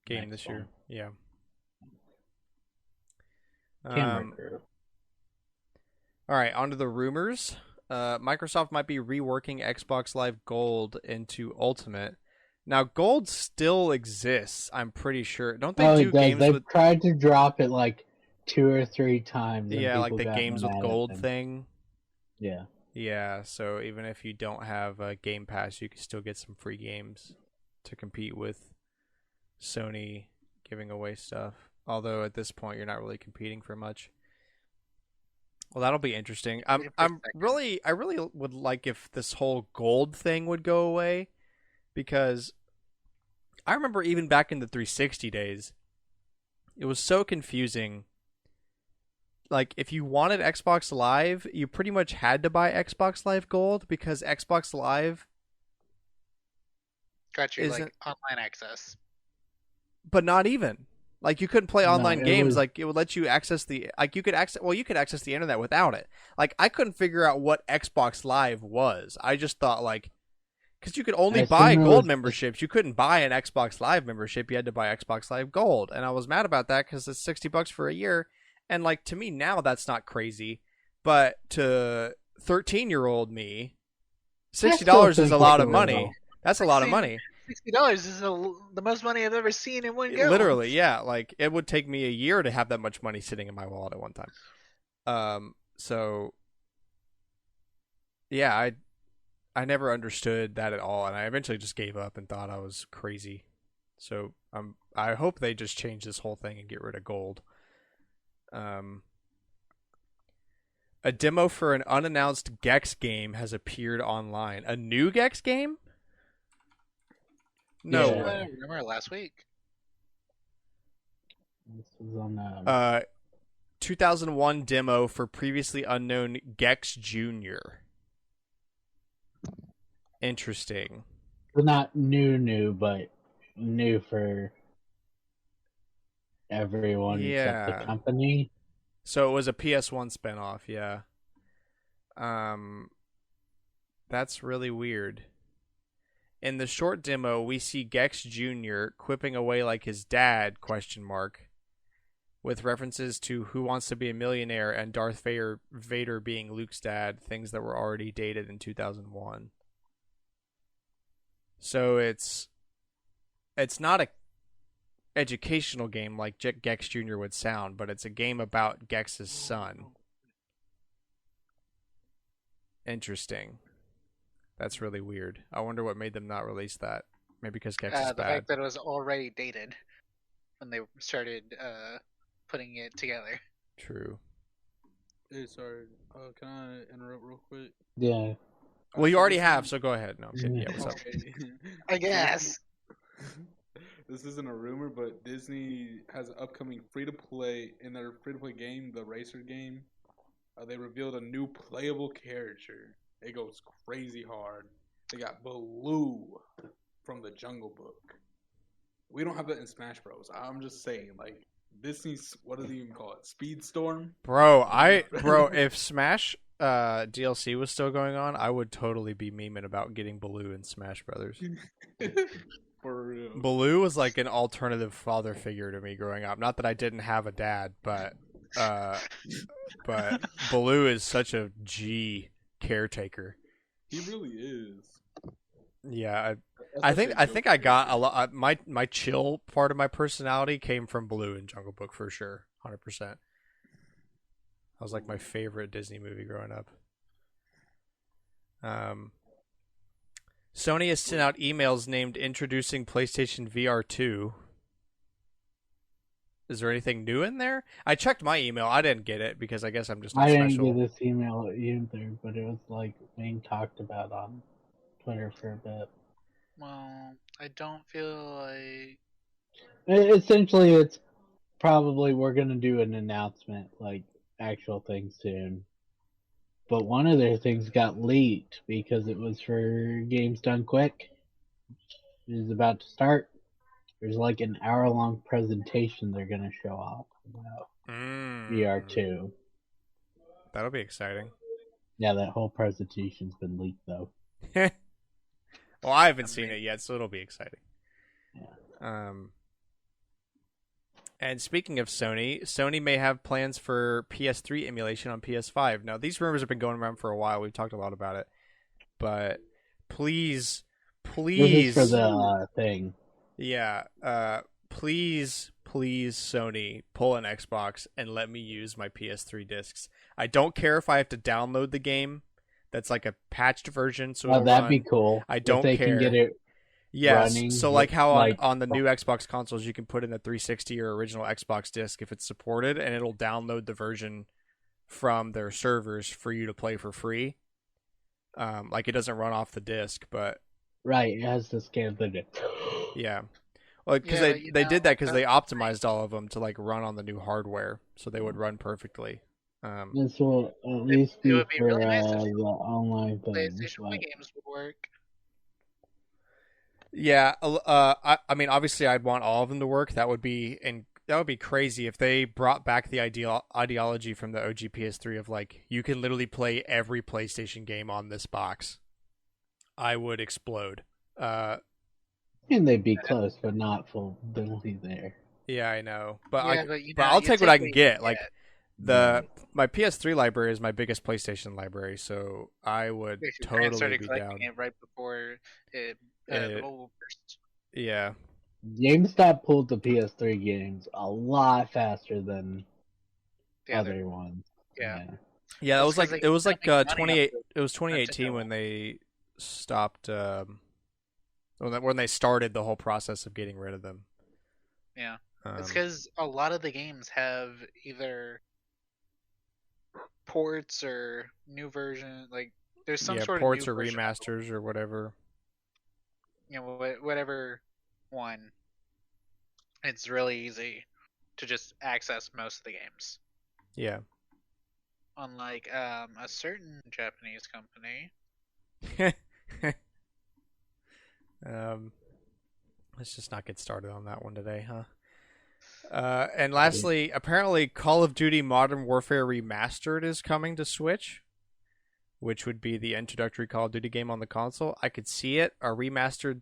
game this year. Yeah. Camera crew. All right, on to the rumors. Microsoft might be reworking Xbox Live Gold into Ultimate. Now, Gold still exists, I'm pretty sure. Don't they do games They've with... tried to drop it like 2 or 3 times. Yeah, like the games with gold thing. Yeah. Yeah, so even if you don't have a Game Pass, you can still get some free games to compete with Sony giving away stuff. Although at this point, you're not really competing for much. Well, that'll be interesting. I really would like if this whole gold thing would go away, because I remember even back in the 360 days, it was so confusing. Like, if you wanted Xbox Live, you pretty much had to buy Xbox Live Gold, because Xbox Live got you like online access, but not even. Like, you couldn't play online games. Like, it would let you access you could access the internet without it. Like, I couldn't figure out what Xbox Live was. I just thought, like, because you could only buy gold memberships. You couldn't buy an Xbox Live membership. You had to buy Xbox Live Gold. And I was mad about that because it's $60 for a year. And, like, to me now, that's not crazy. But to 13-year-old me, $60 is a lot of money. That's a lot of money. $60 is the most money I've ever seen in one go. Literally, yeah. Like, it would take me a year to have that much money sitting in my wallet at one time. So, yeah, I never understood that at all, and I eventually just gave up and thought I was crazy. So, I hope they just change this whole thing and get rid of gold. A demo for an unannounced Gex game has appeared online. A new Gex game? No way. Remember last week? This was on 2001 demo for previously unknown Gex Jr. Interesting. Well, not new, but new for everyone except the Yeah. company. So it was a PS1 spinoff, yeah. Um, that's really weird. In the short demo, we see Gex Jr. quipping away like his dad, with references to Who Wants to Be a Millionaire and Darth Vader being Luke's dad, things that were already dated in 2001. So it's not a educational game like Gex Jr. would sound, but it's a game about Gex's son. Interesting. That's really weird. I wonder what made them not release that. Maybe because Gex is The bad. fact that it was already dated when they started putting it together. True. Hey, sorry. Can I interrupt real quick? Yeah. Well, you already have, so go ahead. No, I'm kidding. Yeah, what's up? Okay. I guess. This isn't a rumor, but Disney has an upcoming free-to-play in their free-to-play game, the Racer game. They revealed a new playable character. It goes crazy hard. They got Baloo from the Jungle Book. We don't have that in Smash Bros. I'm just saying, like, Disney's, what do they even call it? Speedstorm? Bro, if Smash DLC was still going on, I would totally be memeing about getting Baloo in Smash Brothers. For real. Baloo was like an alternative father figure to me growing up. Not that I didn't have a dad, but Baloo is such a G caretaker. He really is. Yeah, I think I got a lot. My chill part of my personality came from Baloo in Jungle Book for sure, 100%. That was like my favorite Disney movie growing up. Sony has sent out emails named introducing PlayStation VR 2. Is there anything new in there? I checked my email. I didn't get it because I guess I'm just not I didn't special. get this email either, but it was like being talked about on Twitter for a bit. Well, I don't feel like... Essentially, it's probably we're going to do an announcement, like actual thing soon. But one of their things got leaked because it was for Games Done Quick. It is about to start. There's like an hour-long presentation they're going to show off about VR2. That'll be exciting. Yeah, that whole presentation's been leaked, though. Well, I haven't seen it yet, so it'll be exciting. Yeah. And speaking of Sony may have plans for PS3 emulation on PS5. Now, these rumors have been going around for a while. We've talked a lot about it. But please... This is for the thing. Yeah, please, Sony, pull an Xbox and let me use my PS3 discs. I don't care if I have to download the game. That's like a patched version. So that'd be cool. I don't if they care. Can get it running. So like how on the new Xbox consoles, you can put in the 360 or original Xbox disc if it's supported, and it'll download the version from their servers for you to play for free. Like it doesn't run off the disc, but right, it has to scan the disc. Yeah. Well, because they did that because they optimized all of them to like run on the new hardware, so they would run perfectly. This will at least be for really nice the online thing. PlayStation games would work. Yeah, I mean, obviously, I'd want all of them to work. That would be crazy if they brought back the ideology from the OG PS3 of like you can literally play every PlayStation game on this box. I would explode. And they'd be close, but not fully there. Yeah, I know, but but I'll take what I can get. Like my PS3 library is my biggest PlayStation library, so I would totally be down. It right before it burst. Yeah. GameStop pulled the PS3 games a lot faster than other ones. Yeah. Yeah, it was like 28. It was 2018 when they stopped. When they started the whole process of getting rid of them. Yeah, it's because a lot of the games have either ports or new version. Like there's some sort ports of or remasters or whatever. You know, whatever one. It's really easy to just access most of the games. Yeah. Unlike a certain Japanese company. Let's just not get started on that one today, huh? And lastly, apparently Call of Duty Modern Warfare Remastered is coming to Switch, which would be the introductory Call of Duty game on the console. I could see it. A remastered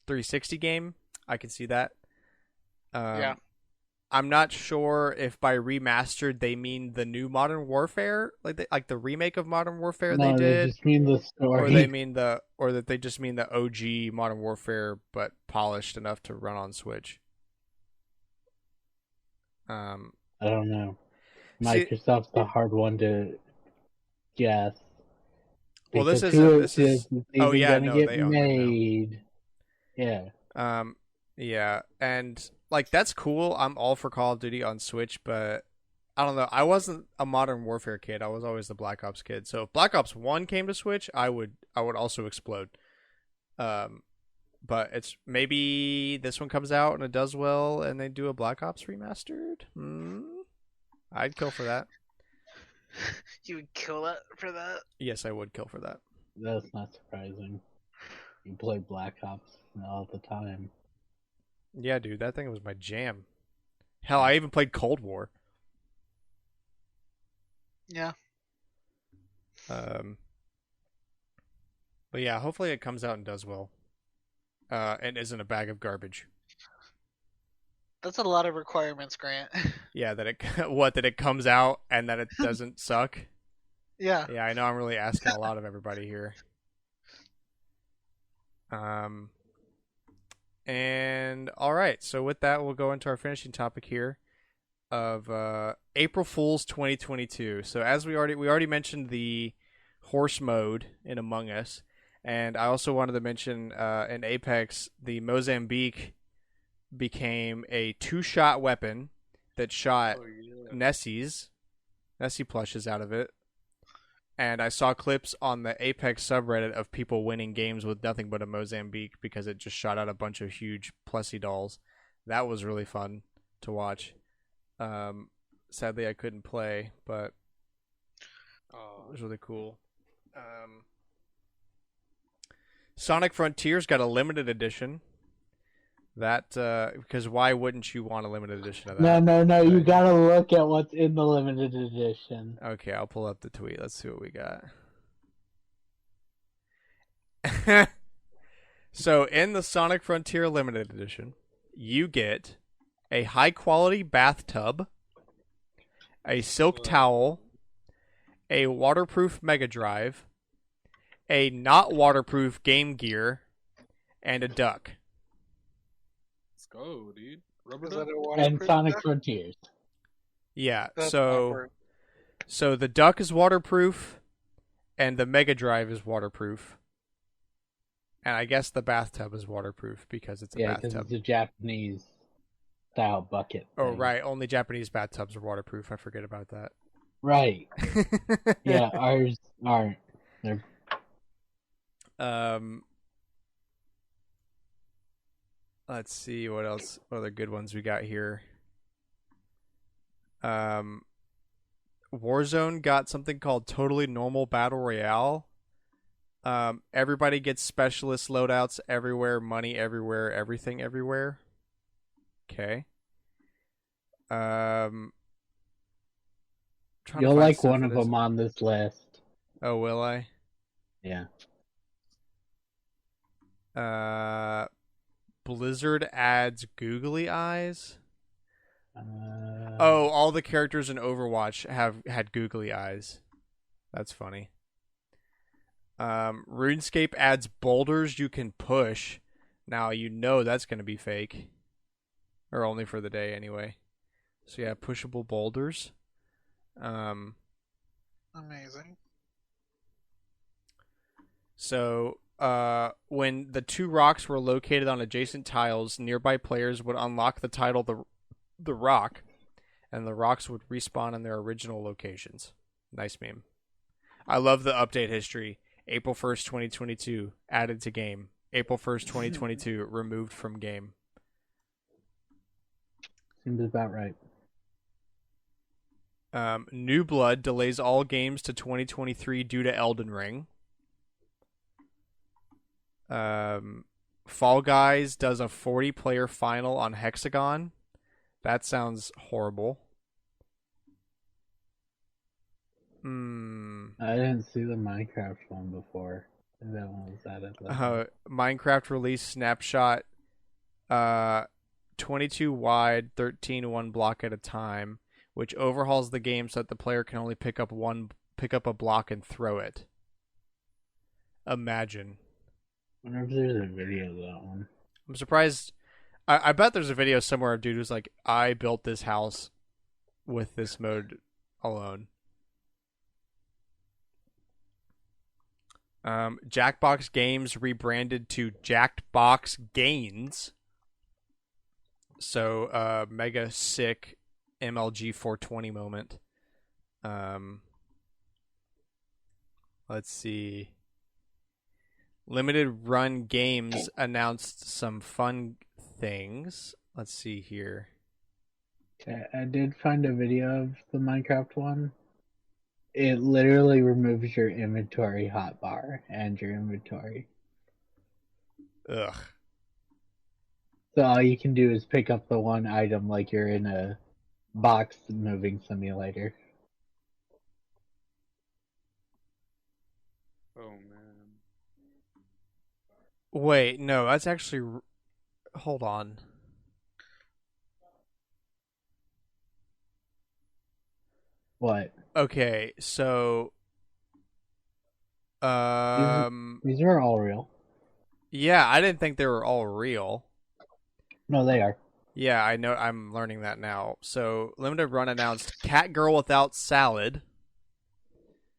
360 game. I could see that. Yeah. I'm not sure if by remastered they mean the new Modern Warfare, like the remake of Modern Warfare No, they did, just mean the story. or that they just mean the OG Modern Warfare but polished enough to run on Switch. I don't know. Microsoft's the hard one to guess. Well, this Because is oh yeah, no, get they own made. them now. Yeah, and like that's cool. I'm all for Call of Duty on Switch, but I don't know. I wasn't a Modern Warfare kid. I was always the Black Ops kid. So if Black Ops 1 came to Switch, I would also explode. But it's maybe this one comes out and it does well and they do a Black Ops remastered. I'd kill for that. You would kill that for that? Yes, I would kill for that. That's not surprising. You play Black Ops all the time. Yeah, dude, that thing was my jam. Hell, I even played Cold War. Yeah. But yeah, hopefully it comes out and does well. And isn't a bag of garbage. That's a lot of requirements, Grant. Yeah, that it comes out and that it doesn't suck. Yeah. Yeah, I know I'm really asking a lot of everybody here. And all right, so with that, we'll go into our finishing topic here of April Fool's 2022. So as we already mentioned the horse mode in Among Us, and I also wanted to mention in Apex, the Mozambique became a 2-shot weapon that shot Nessie plushes out of it. And I saw clips on the Apex subreddit of people winning games with nothing but a Mozambique because it just shot out a bunch of huge plushie dolls. That was really fun to watch. Sadly, I couldn't play, but it was really cool. Sonic Frontiers got a limited edition. That because why wouldn't you want a limited edition of that? No. Okay. You gotta look at what's in the limited edition. Okay, I'll pull up the tweet. Let's see what we got. So in the Sonic Frontier limited edition, you get a high quality bathtub, a silk towel, a waterproof Mega Drive, a not waterproof Game Gear, and a duck. Let's go, dude. Rubber Is duck? that a And waterproof Sonic duck? Frontiers. Yeah, That's so awkward. so the duck is waterproof, and the Mega Drive is waterproof, and I guess the bathtub is waterproof because it's a Yeah, because bathtub. it's a Japanese style bucket. Oh thing. right, only Japanese bathtubs are waterproof. I forget about that. Right. Yeah, ours aren't. They're... Let's see what else. What other good ones we got here? Warzone got something called Totally Normal Battle Royale. Everybody gets specialist loadouts everywhere, money everywhere, everything everywhere. Okay. You'll like one of them on this list. Oh, will I? Yeah. Blizzard adds googly eyes. Uh, Oh, all the characters in Overwatch had googly eyes. That's funny. RuneScape adds boulders you can push. Now you know that's going to be fake. Or only for the day anyway. So yeah, pushable boulders. Amazing. So when the two rocks were located on adjacent tiles, nearby players would unlock the title the rock, and the rocks would respawn in their original locations. Nice meme. I love the update history. April 1st, 2022, added to game. April 1st, 2022, removed from game. Seems about right. New Blood delays all games to 2023 due to Elden Ring. Fall Guys does a 40-player final on Hexagon. That sounds horrible. I didn't see the Minecraft one before. That one was added later. Minecraft release snapshot, 22 wide, 13 one block at a time, which overhauls the game so that the player can only pick up a block and throw it. Imagine. I wonder if there's a video of that one. I'm surprised. I bet there's a video somewhere of dude who's like, I built this house with this mode alone. Jackbox Games rebranded to Jackbox Gains. So, mega sick MLG 420 moment. Let's see. Limited Run Games announced some fun things. Let's see here. Okay, I did find a video of the Minecraft one. It literally removes your inventory hotbar and your inventory. Ugh. So all you can do is pick up the one item like you're in a box moving simulator. Oh man. Wait, no, that's actually. Hold on. What? Okay, so. These are all real. Yeah, I didn't think they were all real. No, they are. Yeah, I know. I'm learning that now. So, Limited Run announced Cat Girl Without Salad.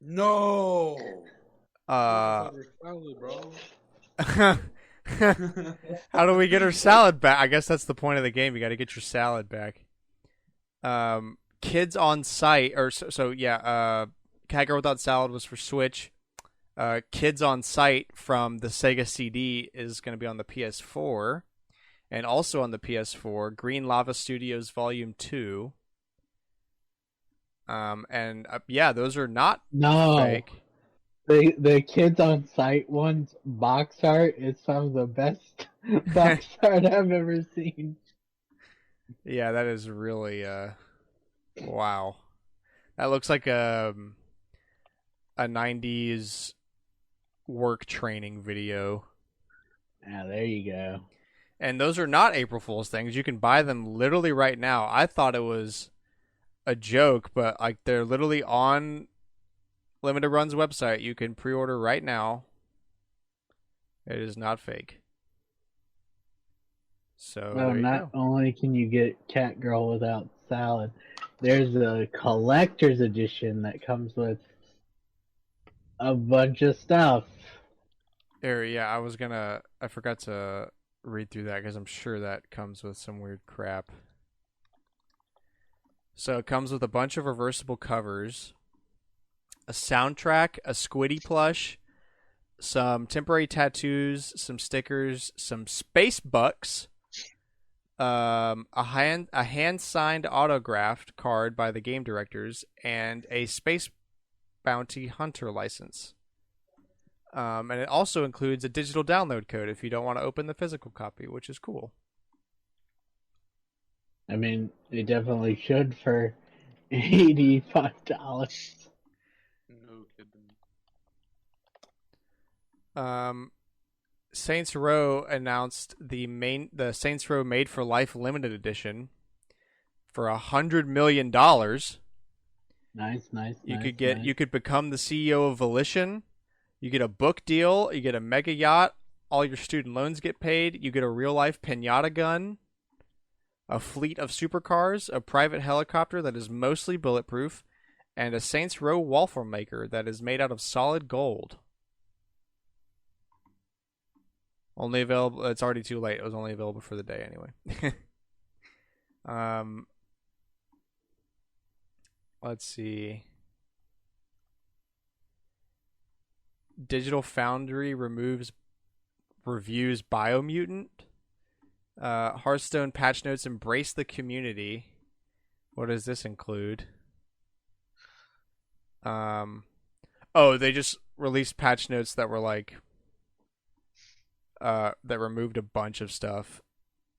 No. Salad, bro. How do we get her salad back? I guess that's the point of the game. You got to get your salad back. Kids on Site, or Cat Girl Without Salad was for Switch. Kids on Site from the Sega CD is going to be on the PS4, and also on the PS4, Green Lava Studios Volume 2. Those are not fake. The Kids on Site one's box art is some of the best box art I've ever seen. Yeah, that is really wow. That looks like a 90s work training video. Yeah, there you go. And those are not April Fool's things. You can buy them literally right now. I thought it was a joke, but like they're literally on Limited Run's website. You can pre-order right now. It is not fake. So Well, not only can you get Cat Girl Without Salad, there's a collector's edition that comes with a bunch of stuff. I forgot to read through that because I'm sure that comes with some weird crap. So it comes with a bunch of reversible covers, a soundtrack, a Squiddy plush, some temporary tattoos, some stickers, some space bucks, a hand signed autographed card by the game directors, and a Space Bounty Hunter license. And it also includes a digital download code if you don't want to open the physical copy, which is cool. I mean, they definitely should for $85. No kidding. Saints Row announced the Saints Row Made for Life limited edition for $100 million. Nice. You could become the CEO of Volition. You get a book deal. You get a mega yacht. All your student loans get paid. You get a real life pinata gun, a fleet of supercars, a private helicopter that is mostly bulletproof, and a Saints Row waffle maker that is made out of solid gold. Only available. It's already too late. It was only available for the day anyway. Let's see. Digital Foundry reviews Biomutant. Hearthstone patch notes embrace the community. What does this include? They just released patch notes that were like, that removed a bunch of stuff,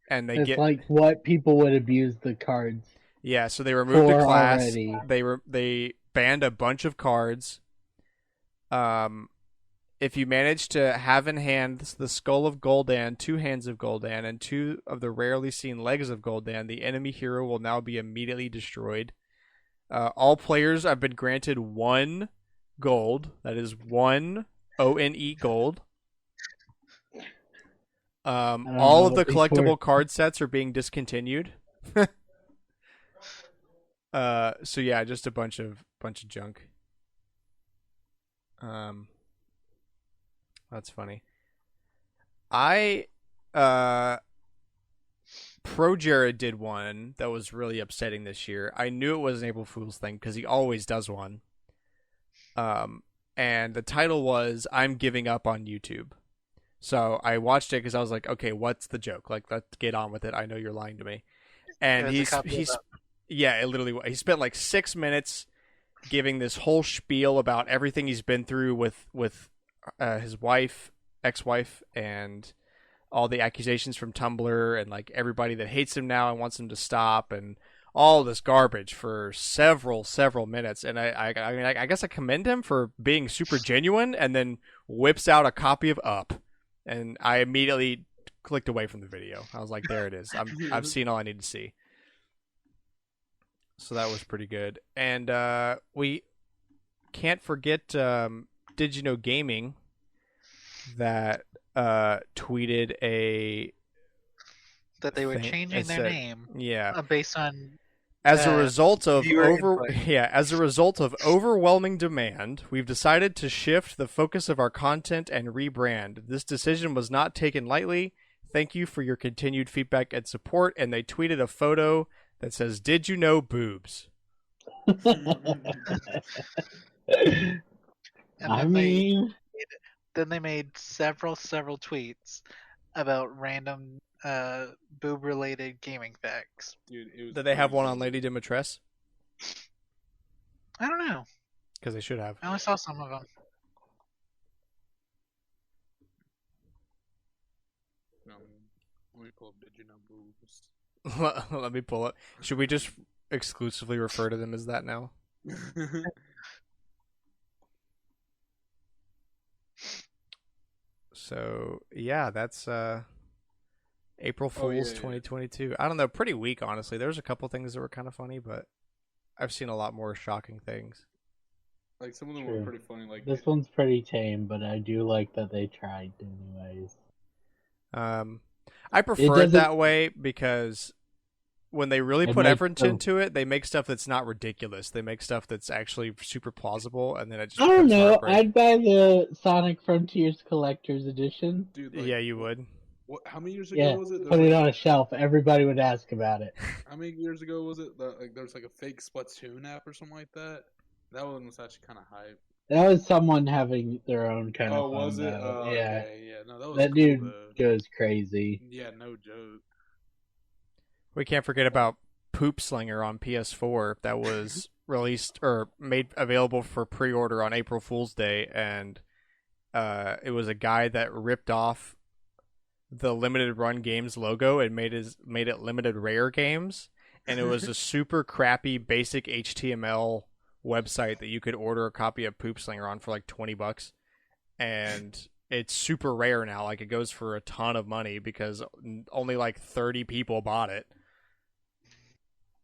and they It's get like what people would abuse the cards yeah. So they removed a for class. already. They banned a bunch of cards. If you manage to have in hand the skull of Gul'dan, 2 hands of Gul'dan, and 2 of the rarely seen legs of Gul'dan, the enemy hero will now be immediately destroyed. All players have been granted 1 gold. That is 1 ONE gold. All of the collectible card sets are being discontinued. So yeah, just a bunch of junk. That's funny. Pro Jared did one that was really upsetting this year. I knew it was an April Fool's thing because he always does one. And the title was "I'm giving up on YouTube." So I watched it because I was like, okay, what's the joke? Like, let's get on with it. I know you're lying to me. And he's yeah, it literally he spent like 6 minutes giving this whole spiel about everything he's been through with his wife, ex-wife, and all the accusations from Tumblr and like everybody that hates him now and wants him to stop and all this garbage for several minutes. And I mean, I guess I commend him for being super genuine, and then whips out a copy of Up, and I immediately clicked away from the video. I was like, there it is. I've seen all I need to see. So that was pretty good. And we can't forget Did You Know Gaming that tweeted that they were changing their name. Yeah. Based on as a result of overwhelming demand, we've decided to shift the focus of our content and rebrand. This decision was not taken lightly. Thank you for your continued feedback and support. And they tweeted a photo that says, "Did you know boobs?" Then they made several tweets about random boob-related gaming facts. Dude, Did they have one on Lady Dimitrescu? I don't know. Because they should have. I only saw some of them. Let me pull up Did You Know Boobs. Let me pull it. Should we just exclusively refer to them as that now? So yeah, that's April Fool's 2022. I don't know, pretty weak honestly. There was a couple things that were kind of funny, but I've seen a lot more shocking things. Like some of them were pretty funny. Like this one's pretty tame, but I do like that they tried anyways. I prefer it that way because when they really put effort into it, they make stuff that's not ridiculous. They make stuff that's actually super plausible, and then it just I don't know. I'd buy the Sonic Frontiers Collector's Edition. Dude, yeah, you would. How many years ago was it? Put it on a shelf. Everybody would ask about it. How many years ago was it? Like there was like a fake Splatoon app or something like that. That one was actually kind of hype. That was someone having their own kind of fun. Oh, was it? Yeah. Okay. Yeah. No, that was that cool, dude though. Goes crazy. Yeah, no joke. We can't forget about Poop Slinger on PS4 that was released or made available for pre-order on April Fool's Day, and it was a guy that ripped off the limited run games logo and made it limited rare games, and it was a super crappy basic HTML website that you could order a copy of Poop Slinger on for like $20, and it's super rare now. Like it goes for a ton of money because only like 30 people bought it.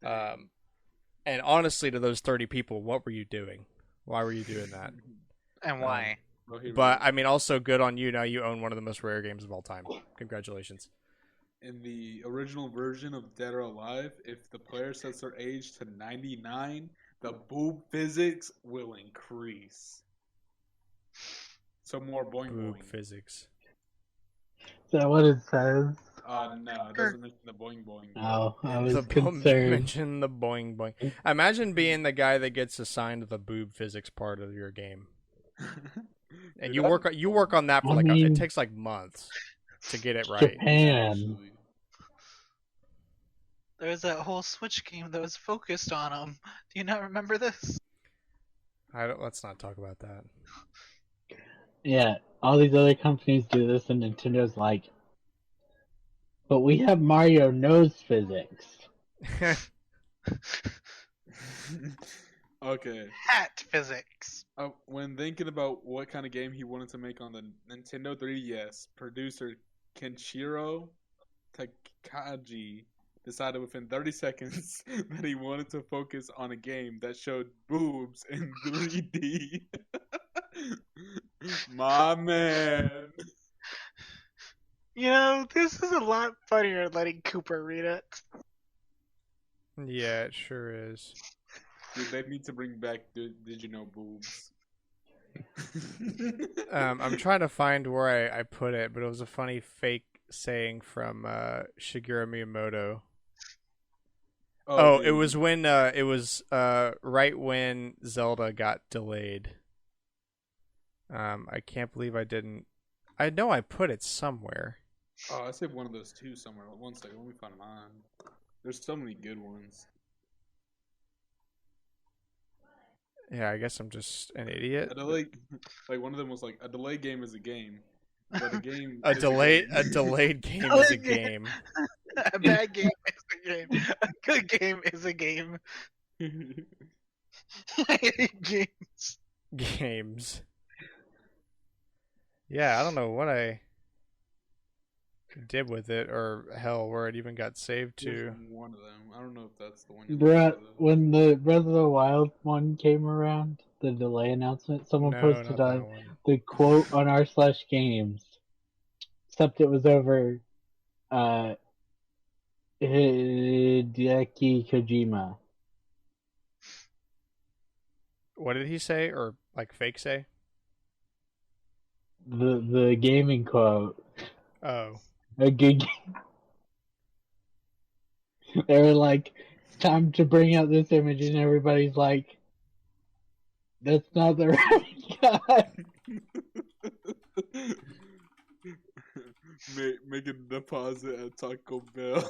And honestly, to those 30 people, what were you doing? Why were you doing that? And why? But I mean, also good on you. Now you own one of the most rare games of all time. Congratulations. In the original version of Dead or Alive, if the player sets their age to 99, the boob physics will increase. So more boing boob boing. physics. Is that what it says? No, it doesn't mention the boing boing. Oh, I was concerned. Mention the boing boing. Imagine being the guy that gets assigned the boob physics part of your game, and you work on that for like it takes like months to get it right. Japan. There was that whole Switch game that was focused on them. Do you not remember this? Let's not talk about that. Yeah, all these other companies do this, and Nintendo's like, but we have Mario knows physics. Okay. Hat physics. When thinking about what kind of game he wanted to make on the Nintendo 3DS, producer Kenshiro Takagi decided within 30 seconds that he wanted to focus on a game that showed boobs in 3D. My man. You know, this is a lot funnier letting Cooper read it. Yeah, it sure is. Dude, they need to bring back Did You Know Boobs. I'm trying to find where I put it, but it was a funny fake saying from Shigeru Miyamoto. Oh, it was when right when Zelda got delayed. I can't believe I didn't. I know I put it somewhere. Oh, I saved one of those two somewhere. One second, let me find mine. There's so many good ones. Yeah, I guess I'm just an idiot. A delay, like one of them was like, a delayed game is a game, but a game. A delayed game is a game. A bad game is a game. A good game is a game. I hate games. Games. Yeah, I don't know what I did with it, or hell, where it even got saved to. There's one of them. I don't know if that's the one. You're Brett, when the Breath of the Wild one came around, the delay announcement, someone No, posted not on that one. the quote on r/games, except it was over Hideki Kojima. What did he say, or like fake say? The gaming quote. Oh. A good game. They were like, time to bring out this image, and everybody's like, that's not the right guy. Make a deposit at Taco Bell.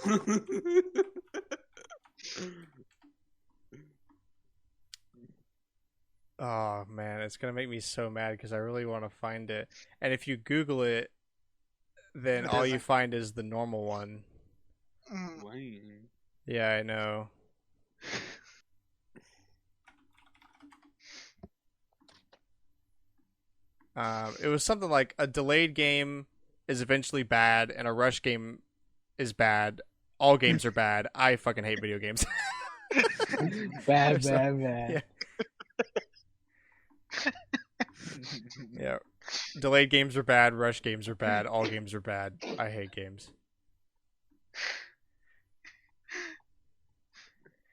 Oh man, it's gonna make me so mad because I really want to find it. And if you Google it, then all you find is the normal one. Lame. Yeah, I know. It was something like a delayed game is eventually bad, and a rush game is bad. All games are bad. I fucking hate video games. Bad. Yeah. Yeah. Delayed games are bad. Rush games are bad. All games are bad. I hate games.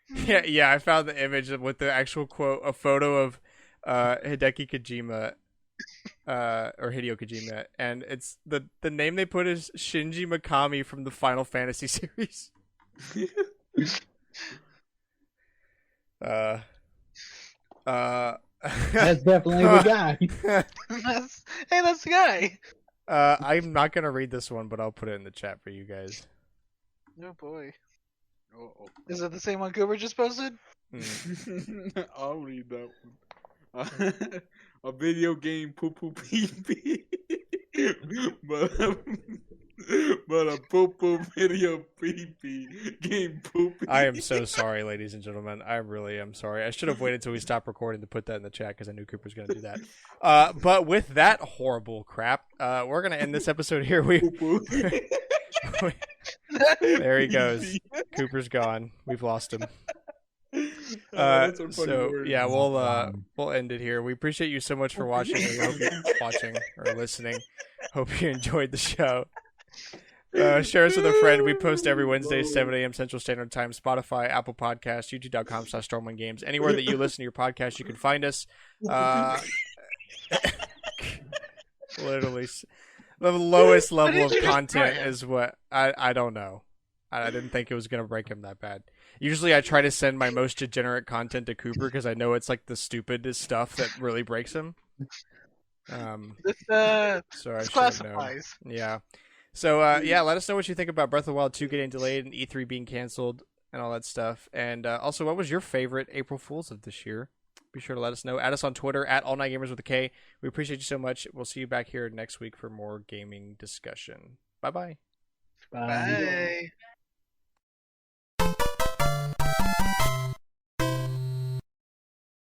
Yeah. I found the image with the actual quote, a photo of Hideki Kojima, or Hideo Kojima, and it's the name they put is Shinji Mikami from the Final Fantasy series. That's definitely the guy. That's the guy. I'm not gonna read this one, but I'll put it in the chat for you guys. Oh boy. Uh-oh. Is it the same one Cooper just posted? I'll read that one. A video game poo poo pee pee. but a poo poo video pee pee game poo pee. I am so sorry, ladies and gentlemen. I really am sorry. I should have waited till we stopped recording to put that in the chat because I knew Cooper's going to do that. But with that horrible crap, we're going to end this episode here. There he goes. Cooper's gone. We've lost him. So yeah, we'll end it here. We appreciate you so much for watching. We hope you're watching or listening. Hope you enjoyed the show. Share us with a friend. We post every Wednesday, 7 a.m. Central Standard Time. Spotify, Apple Podcasts, YouTube.com/StormwindGames. Anywhere that you listen to your podcast, you can find us. Literally, the lowest level of content is what I don't know. I didn't think it was gonna break him that bad. Usually, I try to send my most degenerate content to Cooper because I know it's like the stupidest stuff that really breaks him. So I should know. Yeah. So let us know what you think about Breath of the Wild 2 getting delayed and E3 being canceled and all that stuff. And also, what was your favorite April Fools of this year? be sure to let us know. Add us on Twitter at All Night Gamers with a K. We appreciate you so much. We'll see you back here next week for more gaming discussion. Bye-bye. Bye. Bye.